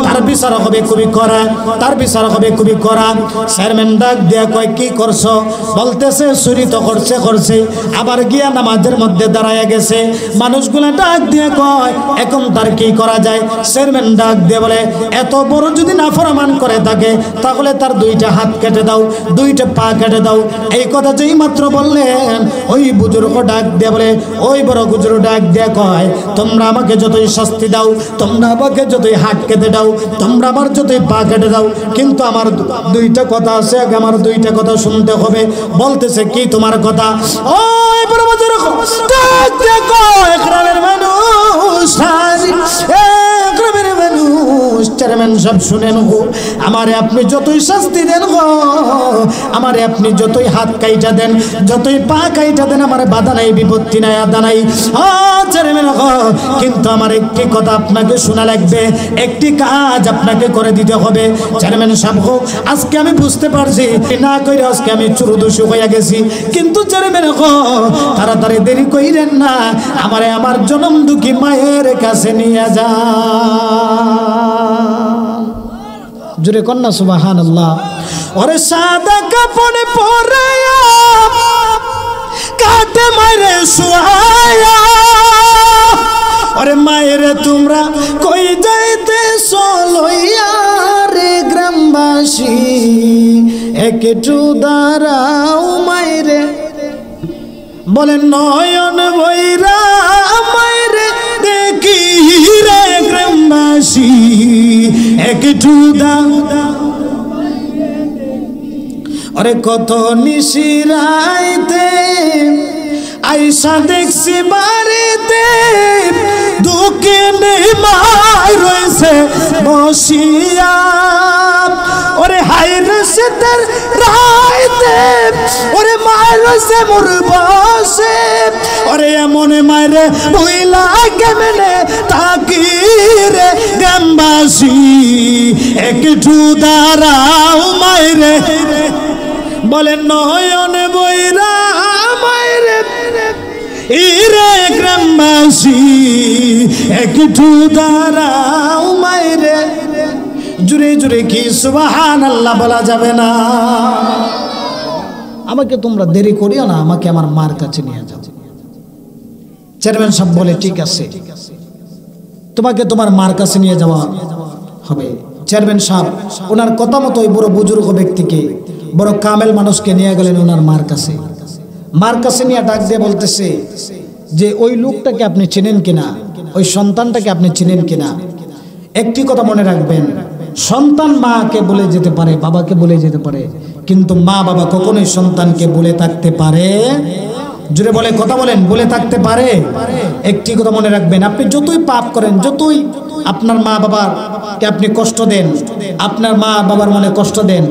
তার বিচার হবে খুবই কড়া, তার বিচার হবে খুবই কড়া। চেয়ারম্যান ডাক দিয়া কয় কি করছো? বলতেছে চুরি তো করছে, আবার গিয়া নামাজের মধ্যে দাঁড়ায় গেছে। মানুষগুলা ডাক দিয়ে কয় এখন তার কি করা যায়? চেয়ারম্যান ডাক দিয়ে বলে এত বড় যদি নাফরমান করে থাকে তাহলে তার দুইটা হাত কেটে দাও, দুইটা পা কেটে দাও। এই কথা যেই মাত্র বললেন ওই বুজুর্গ ডাক দিয়ে বলে, ওই বড় বুজুর্গ ডাক দিয়ে কয় তোমরা আমাকে যতই শাস্তি দাও, তোমরা আমাকে যতই হাত কেটে দাও, তোমরা আমার যতই পা কেটে দাও, কিন্তু আমার দুইটা কথা আছে, আগে আমার দুইটা কথা শুনতে হবে। বলতেছে কি তোমার কথা? ওই বড় বুজুর্গ ডাক দিয়ে কয় গ্রামের মানুষ, গ্রামের মানুষ, চেয়ারম্যান সাহেব শুনেন গো, আমারে আপনি যতই শাস্তি দেন গো, আমারে আপনি যতই হাত কাইটা দেন, যতই পা কাইটা দেন, আমার বাধা নাই, বিপত্তি নাই, আদা নাই। চেয়ারম্যান গো, কিন্তু আমার একটি কথা আপনাকে শোনা লাগবে, একটি কাজ আপনাকে করে দিতে হবে। চেয়ারম্যান সাহেব গো, আজকে আমি বুঝতে পারছি না কইরা আজকে আমি চুরুদুষু হইয়া গেছি, কিন্তু চেয়ারম্যান গো তাড়াতাড়ি দেরি কইরেন না, আমারে আমার জনম দুঃখী মায়ের কাছে নিয়ে যা। জুড়ে কন্যা সুবহানাল্লাহ। ওরে সাদা কাপড় পরায়া কাটে মারে শুয়ায়া, ওরে মায়ের তোমরা কই যাইতে লইয়া রে গ্রামবাসী, একটু দাঁড়াও মায়েরে, বলে নয়ন বইরা মায়েরে দেখি রে গ্রামবাসী, একটু ওরে কত নিশিরাইতে আইসা দেখছি বাড়িতে, দুঃখে নেই রয়েছে বসিয়া, ওরে হাই রয়েছে তার রাইতে, ওরে মায়ের রয়েছে মোর বসে, ওরে এমন মায়েরে বইলা কেমনে তাকি রে গ্রামবাসী, একটু দাঁড়াও মায়েরে, বলে নয়ন বইরা মায়েরে ইরে গ্রামবাসী, একটু দাঁড়াও মায়েরে। জুড়ে জুড়ে কি সুবহানাল্লাহ বলা যাবে না? আমাকে তোমরা দেরি করিও না, আমাকে আমার মার কাছে নিয়ে যাও। চেয়ারম্যান সাহেব বলে ঠিক আছে, তোমাকে তোমার মার কাছে নিয়ে যাওয়া হবে। চেয়ারম্যান সাহেব ওনার কথা মতো ওই বড় বুজুর্গ ব্যক্তিকে, বড় কামেল মানুষকে নিয়ে গেলেন ওনার মার কাছে। মার কাছে নিয়ে ডাক দিয়ে বলতেছে যে ওই লোকটাকে আপনি চেনেন কিনা, ওই সন্তানটাকে আপনি চেনেন কিনা? একটি কথা মনে রাখবেন, সন্তান মাকে বলে যেতে পারে, বাবাকে বলে যেতে পারে, কিন্তু মা বাবা কখনোই সন্তানকে বলে থাকতে পারে, জুড়ে বলে কথা বলেন, বলে থাকতে পারে? একটি কথা মনে রাখবেন, আপনি যতই পাপ করেন, যতই আপনার মা বাবাকে আপনি কষ্ট দেন, আপনার মা বাবার মনে কষ্ট দেন,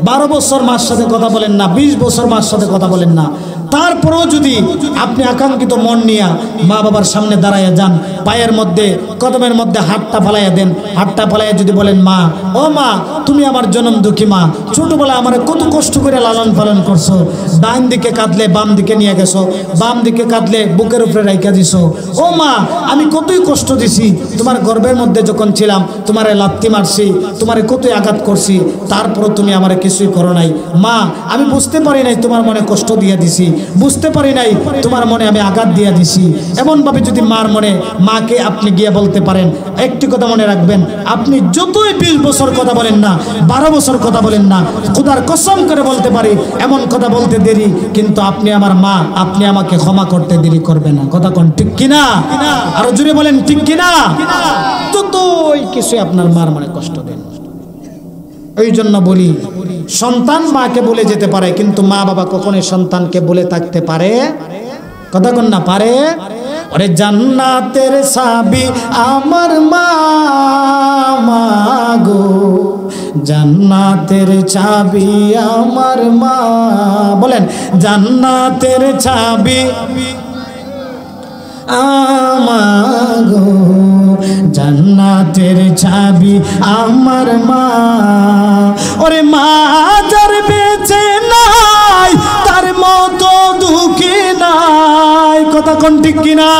12 বছর মার সাথে কথা বলেন না, 20 বছর মার সাথে কথা বলেন না, তারপরেও যদি আপনি আকাঙ্ক্ষিত মন নিয়ে মা বাবার সামনে দাঁড়াইয়া যান, পায়ের মধ্যে কদমের মধ্যে হাতটা ফালাইয়া দেন, হাতটা ফালাইয়া যদি বলেন মা, ও মা তুমি আমার জনম দুঃখী মা, ছোটবেলায় আমার কত কষ্ট করে লালন পালন করছো, ডান দিকে কাঁদলে বাম দিকে নিয়ে গেছো, বাম দিকে কাঁদলে বুকের উপরে রাইখা দিছো, ও মা আমি কতই কষ্ট দিছি, তোমার গর্ভের মধ্যে যখন ছিলাম তোমারে লাত্তি মারছি, তোমারে কতই আঘাত করছি, তারপরও তুমি আমারে কিছুই করো নাই, মা আমি বুঝতে পারি নাই তোমার মনে কষ্ট দিয়ে দিছি, বুঝতে পারি নাই তোমার মনে আমি আঘাত দিয়ে দিছি। এমনভাবে যদি মার মনে মাকে আপনি গিয়ে বলতে পারেন, একটি কথা মনে রাখবেন, আপনি যতই 20 বছর কথা বলেন না, 12 বছর কথা বলেন না, খোদার কসম করে বলতে পারি এমন কথা বলতে দেরি, কিন্তু আপনি আমার মা, আপনি আমাকে ক্ষমা করতে দেরি করবেন না। কথা কোন ঠিক কিনা? আরো জুড়ে বলেন ঠিক কিনা? যতই কিছু আপনার মার মনে কষ্ট দেন। ওই জন্য বলি, সন্তান মাকে বলে যেতে পারে, কিন্তু মা বাবা কখনোই সন্তানকে বলে থাকতে পারে? কথা কোন না পারে? ওরে জান্নাতের চাবি আমার মা, মা গো জান্নাতের চাবি আমার মা, বলেন জান্নাতের চাবি আমাগো, জান্নাতের চাবি আমার মা। ওরে মা যার বেঁচে নাই তার মতো দুঃখী নাই, কথা কোন ঠিক কিনা?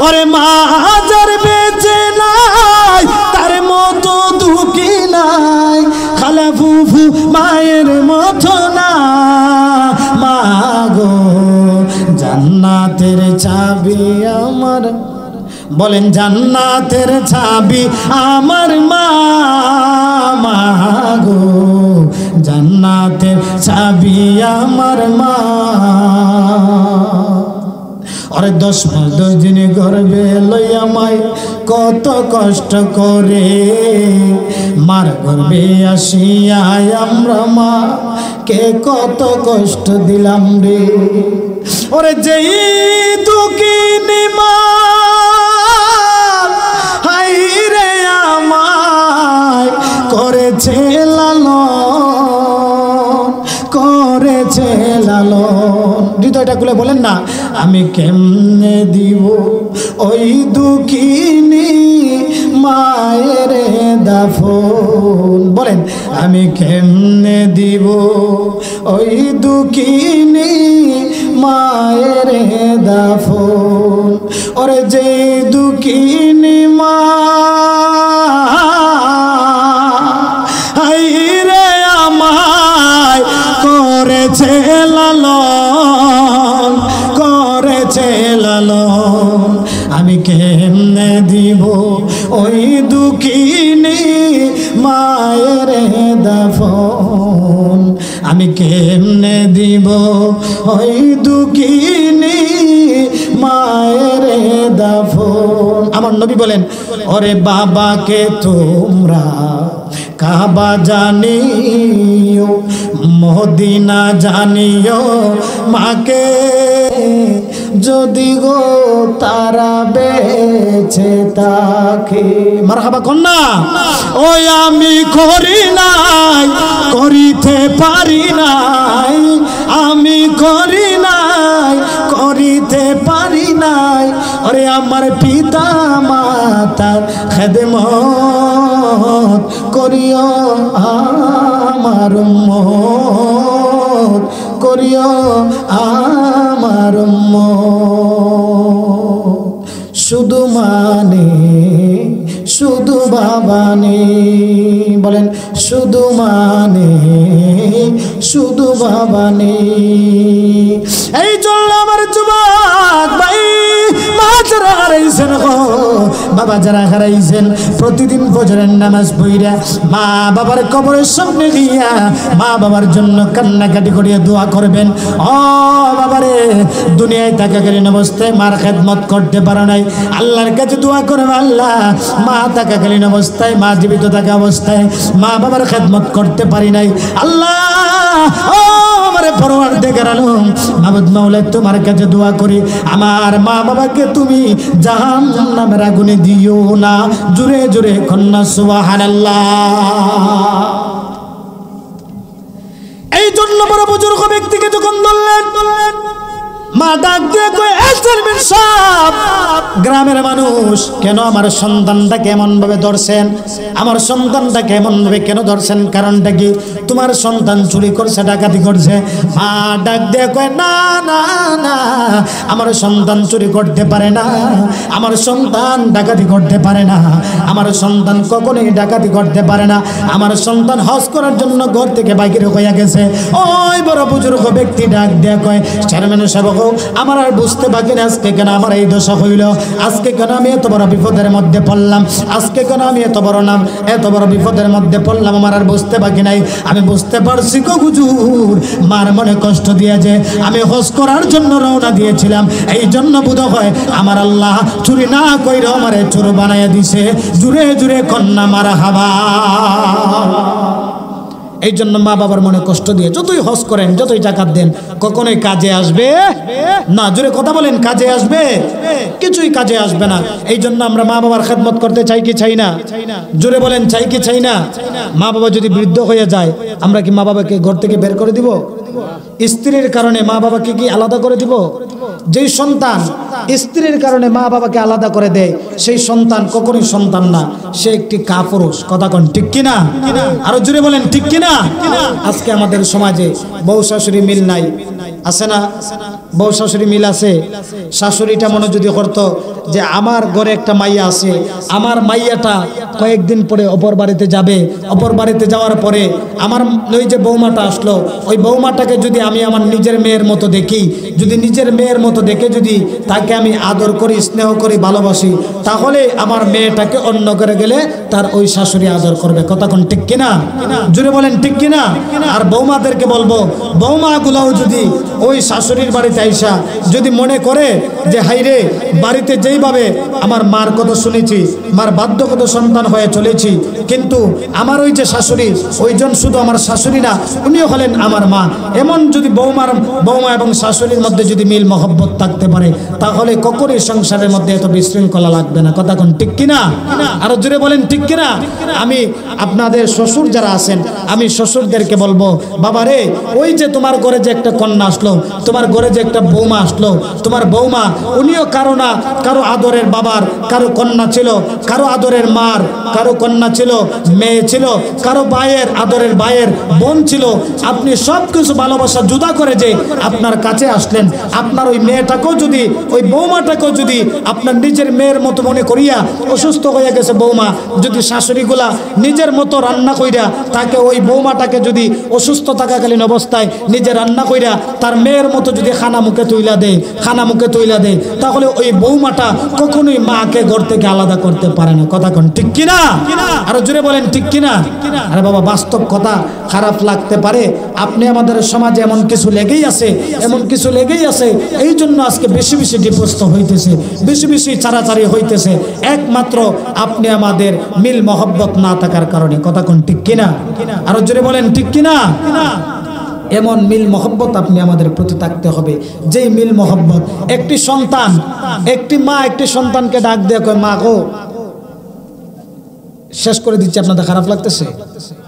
ওরে মা যার বেঁচে নাই তার মতো দুঃখী নাই, খালা ফুফু মায়ের মতো না মা গো। জান্নাতের চাবি আমার, বলেন জান্নাতের চাবি আমার মা, মা গো জান্নাতের চাবি আমার মা। আরে 10 দিন গর্ভে লইয়া মাই কত কষ্ট করে, মার গর্ভে আসিয়া আমরা মা কে কত কষ্ট দিলাম রে। ওরে যেই দুঃখিনী মা হাই রে আমায় করেছে লালন, করেছে লালন। হৃদয়টা খুলে বলেন না, আমি কেমনে দিব ওই দুঃখিনী মায়ের দাফন, বলেন আমি কেমনে দিব ওই দুঃখিনী মায়ের দাফন। ওরে যে দুঃখিনী মা হাই রে আমায় করেছে লালন, করেছে লালন, আমি কেমনে দিব ওই দুঃখিনী মায়ের দাফন, আমি কেমনে দিব ওই দুঃখিনী মায়ের দাফন। আমার নবী বলেন, ওরে বাবাকে তোমরা কাবা জানিও মদিনা জানিও, মাকে যদি গো তারা বেঁচে থাকে। মারহাবা কন্যা, ওই আমি করি নাই করিতে পারি নাই, আমি করি নাই করিতে পারি নাই। আরে আমার পিতা মাতার খেদমত করিও আমার উম্মত, করিও আমার উম্মত। শুধু মানে শুধু বাবা নেই, বলেন শুধু মানে শুধু বাবা নেই। এই জন্য আমার যুবক ভাই মা যারা হারাইছেন গো, বাবা যারা হারাইছেন, প্রতিদিন ফজরের নামাজ পড়িয়া মা বাবার কবরের সামনে গিয়া মা বাবার জন্য কান্নাকাটি করিয়া দোয়া করবেন। ও বাবারে, দুনিয়ায় থাকাকালীন অবস্থায় মার খেদমত করতে পারো নাই, আল্লাহর কাছে দোয়া করবে, আল্লাহ মা থাকাকালীন অবস্থায়, মা জীবিত থাকা অবস্থায় মা বাবার খেদমত করতে পারি নাই, আল্লাহ ও আমারে পরওয়ারদিগার আলম মাবুদ মাওলা তোমার কাছে দোয়া করি, আমার মা বাবাকে তুমি জাহান্নামের আগুনে দিও না। জোরে জোরে কন্যা সুবহানাল্লাহ। এই জন্য বড় বুজুর্গ ব্যক্তিকে যখন ধরলেন, মা ডাক দিয়ে কই, চেয়ারম্যান সাহেব, গ্রামের মানুষ কেন আমার সন্তানটাকে এমন ভাবে ধরছেন, আমার সন্তানটাকে এমন ভাবে কেন ধরছেন, কারণটা কি? তোমার সন্তান চুরি করছে, ডাকাতি করছে। মা ডাক দিয়ে কয়, না না না, আমার সন্তান চুরি করতে পারে না, আমার সন্তান ডাকাতি করতে পারে না, আমার সন্তান কখনোই ডাকাতি করতে পারে না, আমার সন্তান হজ করার জন্য ঘর থেকে বাইরে হইয়া গেছে। ওই বড় বুজুর্গ ব্যক্তি ডাক দিয়ে কয়, চেয়ারম্যান সাহেব, আমার আর বুঝতে বাকি না, আজকে কেন আমার এই দশা হইল, আজকে কেন আমি এত বড় বিপদের মধ্যে পড়লাম, আজকে কেন আমি এত বড় বিপদের মধ্যে পড়লাম, আমার আর বুঝতে বাকি নাই। আমি বুঝতে পারছি গো হুজুর, মার মনে কষ্ট দিয়েছে, আমি হজ করার জন্য রওনা দিয়েছিলাম, এই জন্য বোধ হয় আমার আল্লাহ চুরি না কইরা আমারে চোর বানাইয়া দিছে। জুড়ে জুড়ে কন্যা মারহাবা। এই জন্য মা বাবার মনে কষ্ট দিয়ে যতই হজ করেন, যতই জাকাত দেন, কখনোই কাজে আসবে না। জোরে কথা বলেন, কাজে আসবে? কিছুই কাজে আসবে না। এই জন্য আমরা মা বাবার খেদমত করতে চাই কি চাই না? জোরে বলেন, চাই কি চাই না? মা বাবা যদি বৃদ্ধ হয়ে যায়, আমরা কি মা বাবাকে ঘর থেকে বের করে দিব? স্ত্রীর কারণে মা বাবাকে কি আলাদা করে দিব? যেই সন্তান স্ত্রীর কারণে মা বাবাকে আলাদা করে দেয়, সেই সন্তান কখনোই সন্তান না, সে একটি কাপুরুষ। কথা কোন ঠিক কিনা? আরো জোরে বলেন, ঠিক কিনা? আজকে আমাদের সমাজে বউ শাশুড়ি মিল নাই, আছে না? বউ শাশুড়ি মিল আছে। শাশুড়িটা মনে যদি করতো যে আমার ঘরে একটা মাইয়া আছে, আমার মাইয়াটা কয়েকদিন পরে অপর বাড়িতে যাবে, অপর বাড়িতে যাওয়ার পরে আমার ওই যে বৌমাটা আসলো, ওই বৌমাটাকে যদি আমি আমার নিজের মেয়ের মতো দেখি, যদি নিজের মেয়ের মতো দেখে যদি তাকে আমি আদর করি, স্নেহ করি, ভালোবাসি, তাহলে আমার মেয়েটাকে অন্য করে গেলে তার ওই শাশুড়ি আদর করবে। কথা কোন ঠিক কিনা? জুড়ে বলেন, ঠিক কিনা? আর বৌমাদেরকে বলবো, বৌমাগুলাও যদি ওই শাশুড়ির বাড়িতে আইসা যদি মনে করে যে হাইরে বাড়িতে যেইভাবে আমার মার কথা শুনেছি, মার বাধ্যগত সন্তান হয়ে চলেছি, কিন্তু আমার ওই যে শাশুড়ি, ওইজন শুধু আমার শাশুড়ি না, উনিও হলেন আমার মা, এমন যদি বৌমা এবং শাশুড়ির মধ্যে যদি মিল মহব্বত থাকতে পারে, তাহলে কখনোই সংসারের মধ্যে এত বিশৃঙ্খলা লাগবে না। কথা কোন ঠিক কিনা? আরো জোরে বলেন, ঠিক কিনা? আমি আপনাদের শ্বশুর যারা আছেন, আমি শ্বশুরদেরকে বলবো, বাবা রে, ওই যে তোমার ঘরে যে একটা কন্যা আসলো, তোমার ঘরে যে একটা বৌমা আসলো, তোমার বৌমা উনিও কারো না কারো আদরের বাবার কারো কন্যা ছিল, কারো আদরের মার কারো কন্যা ছিল, মেয়ে ছিল, কারো ভাইয়ের আদরের ভাইয়ের বোন ছিল। আপনি সব কিছু ভালোবাসা জুদা করে যে আপনার কাছে আসলেন, আপনার ওই মেয়েটাকেও যদি, ওই বৌমাটাকেও যদি আপনার নিজের মেয়ের মতো মনে করিয়া, অসুস্থ হয়ে গেছে বৌমা, যদি শাশুড়িগুলা নিজের মতো রান্না কইরা তাকে, ওই বৌমাটাকে যদি অসুস্থ থাকাকালীন অবস্থায় নিজে রান্না কইরা তার মেয়ের মতো যদি খানা মুখে তুইলা দেয়, তাহলে ওই বৌমাটা কখনোই মাকে ঘর থেকে আলাদা করতে পারে না। কথা কোন ঠিক কিনা? আরো জোরে বলেন, ঠিক কিনা? আরে বাবা, বাস্তব কথা। খারাপ লাগতে পারে, আপনি আমাদের সমাজে এমন কিছু লেগেই আছে, এই জন্য আজকে বেশি বেশি ডিভোর্স হইতেছে, বেশি বেশি চারাচারি হইতেছে, একমাত্র আপনি আমাদের মিল মহব্বত না থাকার কারণে। কথা কোন ঠিক কিনা? আরো জোরে বলেন, ঠিক কিনা? এমন মিল মহব্বত আপনি আমাদের প্রতি থাকতে হবে, যেই মিল মহব্বত একটি সন্তান, একটি মা একটি সন্তানকে ডাক দিয়ে কয়, মা গো, শেষ করে দিচ্ছি, আপনাদের খারাপ লাগতেছে?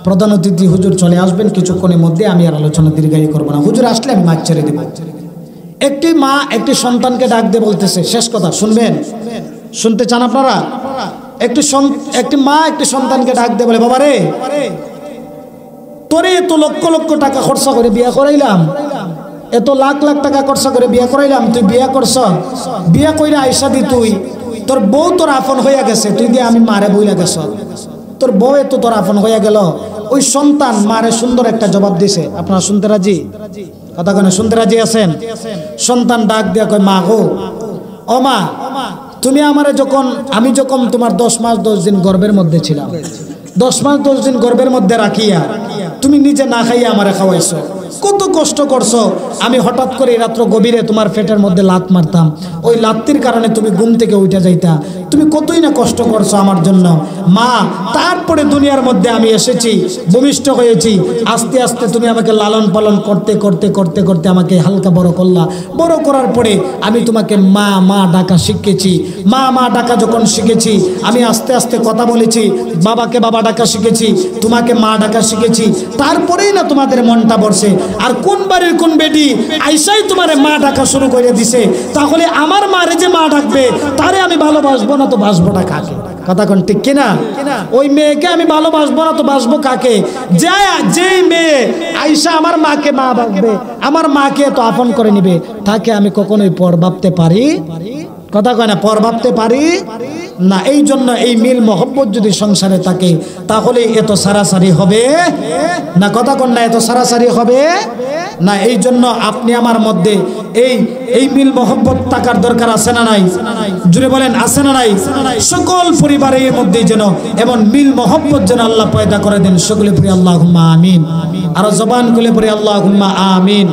প্রধান অতিথি হুজুর চলে আসবেন কিছুক্ষণের মধ্যে, আমি আর আলোচনা দীর্ঘায়ী করবো না, হুজুর আসলে আমি মাছ ছেড়ে দেব। একটি মা একটি সন্তানকে ডাক দিয়ে বলতেছে, শেষ কথা শুনবেন, শুনতে চান আপনারা? একটি মা একটি সন্তানকে ডাক দিয়ে বলে, বাবা রে, তোরে এত লক্ষ লক্ষ টাকা খরচা করে বিয়ে করাইলাম, এত লাখ লাখ টাকা খরচা করে বিয়ে করাইলাম, তুই বিয়ে করছ, বিয়ে কইরা আইসা দি তুই, তোর বউ তোর আপন হইয়া গেছে, তুই দিয়ে আমি মারে বইলা গেছ, তোর বউ এত তোর আপন হইয়া গেল। ওই সন্তান মারে সুন্দর একটা জবাব দিছে। আপনারা শুনতে রাজি? কথা কেন, শুনতে রাজি আছেন? সন্তান ডাক দিয়া কয়, মা গো, ও মা, তুমি আমারে আমি যখন তোমার 10 মাস 10 দিন গর্ভের মধ্যে ছিলাম, 10 মাস 10 দিন গর্ভের মধ্যে রাখিয়া তুমি নিজে না খাইয়া আমারে খাওয়াইছো, কত কষ্ট করছো। আমি হঠাৎ করে রাত্র গভীরে তোমার পেটের মধ্যে লাত মারতাম, ওই লাত্তির কারণে তুমি ঘুম থেকে উঠে যাইতা, তুমি কতই না কষ্ট করছো আমার জন্য মা। তারপরে দুনিয়ার মধ্যে আমি এসেছি, ভূমিষ্ঠ হয়েছি, আস্তে আস্তে তুমি আমাকে লালন পালন করতে করতে করতে করতে আমাকে হালকা বড় করলা। বড় করার পরে আমি তোমাকে মা মা ডাকা শিখেছি। মা মা ডাকা যখন শিখেছি, আমি আস্তে আস্তে কথা বলেছি, বাবাকে বাবা ডাকা শিখেছি, তোমাকে মা ডাকা শিখেছি। তারপরেই না তোমাদের মনটা বসে। আর কোন বাড়ির কোন বেটি আইসাই তোমারে মা ডাকা শুরু করে দিছে, তাহলে আমার মারে যে মা ডাকবে তারে আমি ভালোবাসবো না তো বাসবোটা কাকে? কথা কোন ঠিক কিনা? ওই মেয়েকে আমি ভালোবাসবো না তো বাসবো কাকে? যে মেয়ে আইসা আমার মাকে মা ডাকবে, আমার মাকে তো আপন করে নিবে, তাকে আমি কখনোই পর ভাবতে পারি? কথা কয় না, পর ভাবতে পারি না। এই জন্য এই মিল মহব্বত যদি সংসারে থাকে, তাহলে এত সারাসারি হবে না। কথা কন না, এত সারাসারি হবে না। এই জন্য আপনি আমার মধ্যে এই মিল মহব্বত থাকার দরকার আছে না নাই? জুড়ে বলেন, আছে না নাই? সকল পরিবারের মধ্যে যেন এমন মিল মহব্বত যেন আল্লাহ পয়দা করে দেন। সকলে পড়ি আল্লাহুম্মা আমিন। আর জবান খুলে পড়ি আল্লাহুম্মা আমিন।